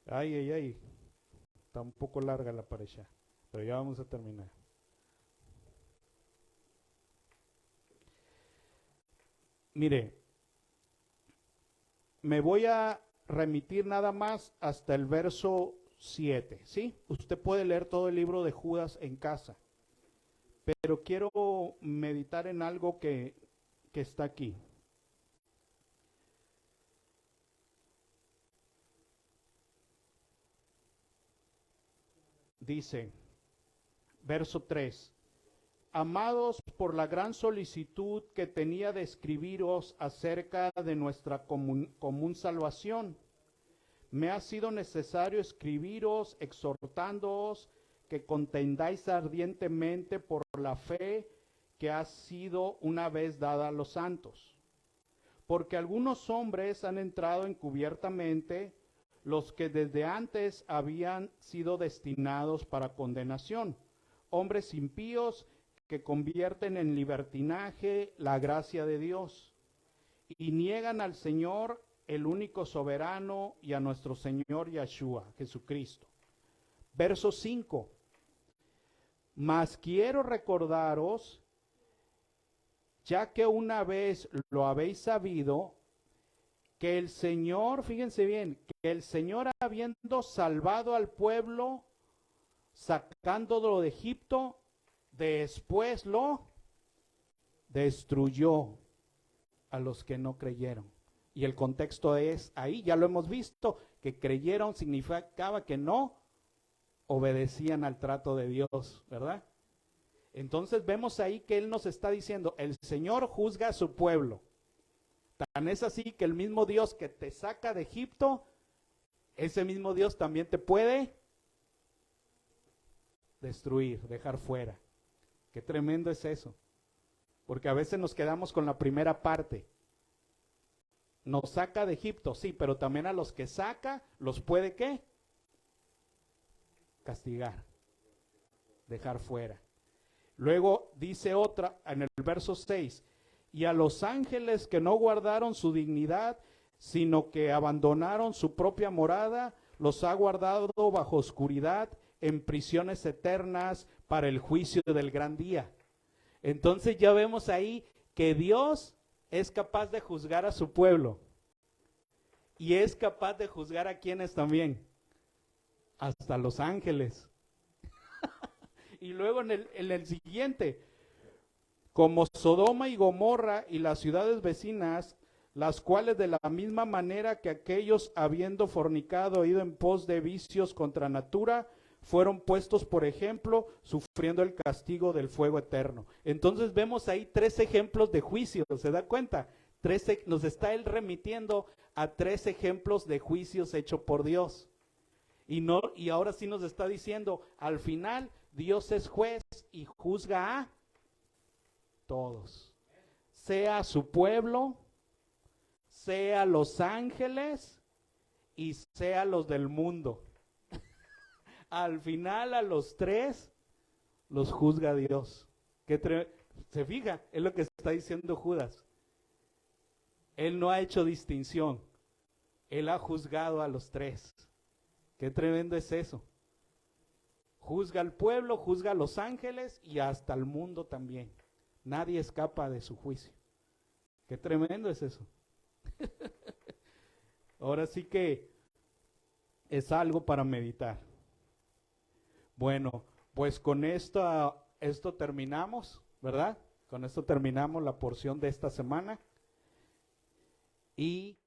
Ay. Está un poco larga la pareja, pero ya vamos a terminar. Mire, me voy a remitir nada más hasta el verso 7, ¿sí? Usted puede leer todo el libro de Judas en casa, pero quiero meditar en algo que está aquí. Dice, verso 3, amados, por la gran solicitud que tenía de escribiros acerca de nuestra común salvación, me ha sido necesario escribiros exhortándoos que contendáis ardientemente por la fe que ha sido una vez dada a los santos. Porque algunos hombres han entrado encubiertamente, los que desde antes habían sido destinados para condenación, hombres impíos que convierten en libertinaje la gracia de Dios y niegan al Señor, el único soberano, y a nuestro Señor Yeshua, Jesucristo. Verso 5. Mas quiero recordaros, ya que una vez lo habéis sabido, que el Señor, fíjense bien, que el Señor, habiendo salvado al pueblo, sacándolo de Egipto, después lo destruyó a los que no creyeron. Y el contexto es ahí, ya lo hemos visto, que creyeron significaba que no obedecían al trato de Dios, ¿verdad? Entonces vemos ahí que Él nos está diciendo, el Señor juzga a su pueblo. Tan es así que el mismo Dios que te saca de Egipto, ese mismo Dios también te puede destruir, dejar fuera. Qué tremendo es eso. Porque a veces nos quedamos con la primera parte. Nos saca de Egipto, sí, pero también a los que saca, los puede ¿qué? Castigar, dejar fuera. Luego dice otra, en el verso 6, y a los ángeles que no guardaron su dignidad, sino que abandonaron su propia morada, los ha guardado bajo oscuridad, en prisiones eternas, para el juicio del gran día. Entonces ya vemos ahí que Dios es capaz de juzgar a su pueblo. Y es capaz de juzgar a quienes también. Hasta los ángeles. Y luego en el siguiente, como Sodoma y Gomorra y las ciudades vecinas, las cuales de la misma manera que aquellos, habiendo fornicado, ido en pos de vicios contra natura, fueron puestos por ejemplo, sufriendo el castigo del fuego eterno. Entonces vemos ahí 3 ejemplos de juicio, ¿se da cuenta? Nos está Él remitiendo a 3 ejemplos de juicios hechos por Dios. Y ahora sí nos está diciendo, al final Dios es juez y juzga a todos. Sea su pueblo, sea los ángeles y sea los del mundo. Al final a los 3 los juzga Dios. ¿Se fija? Es lo que está diciendo Judas. Él no ha hecho distinción. Él ha juzgado a los 3. Qué tremendo es eso. Juzga al pueblo, juzga a los ángeles y hasta al mundo también. Nadie escapa de su juicio. Qué tremendo es eso. Ahora sí que es algo para meditar. Bueno, pues con esto terminamos, ¿verdad? Con esto terminamos la porción de esta semana. Y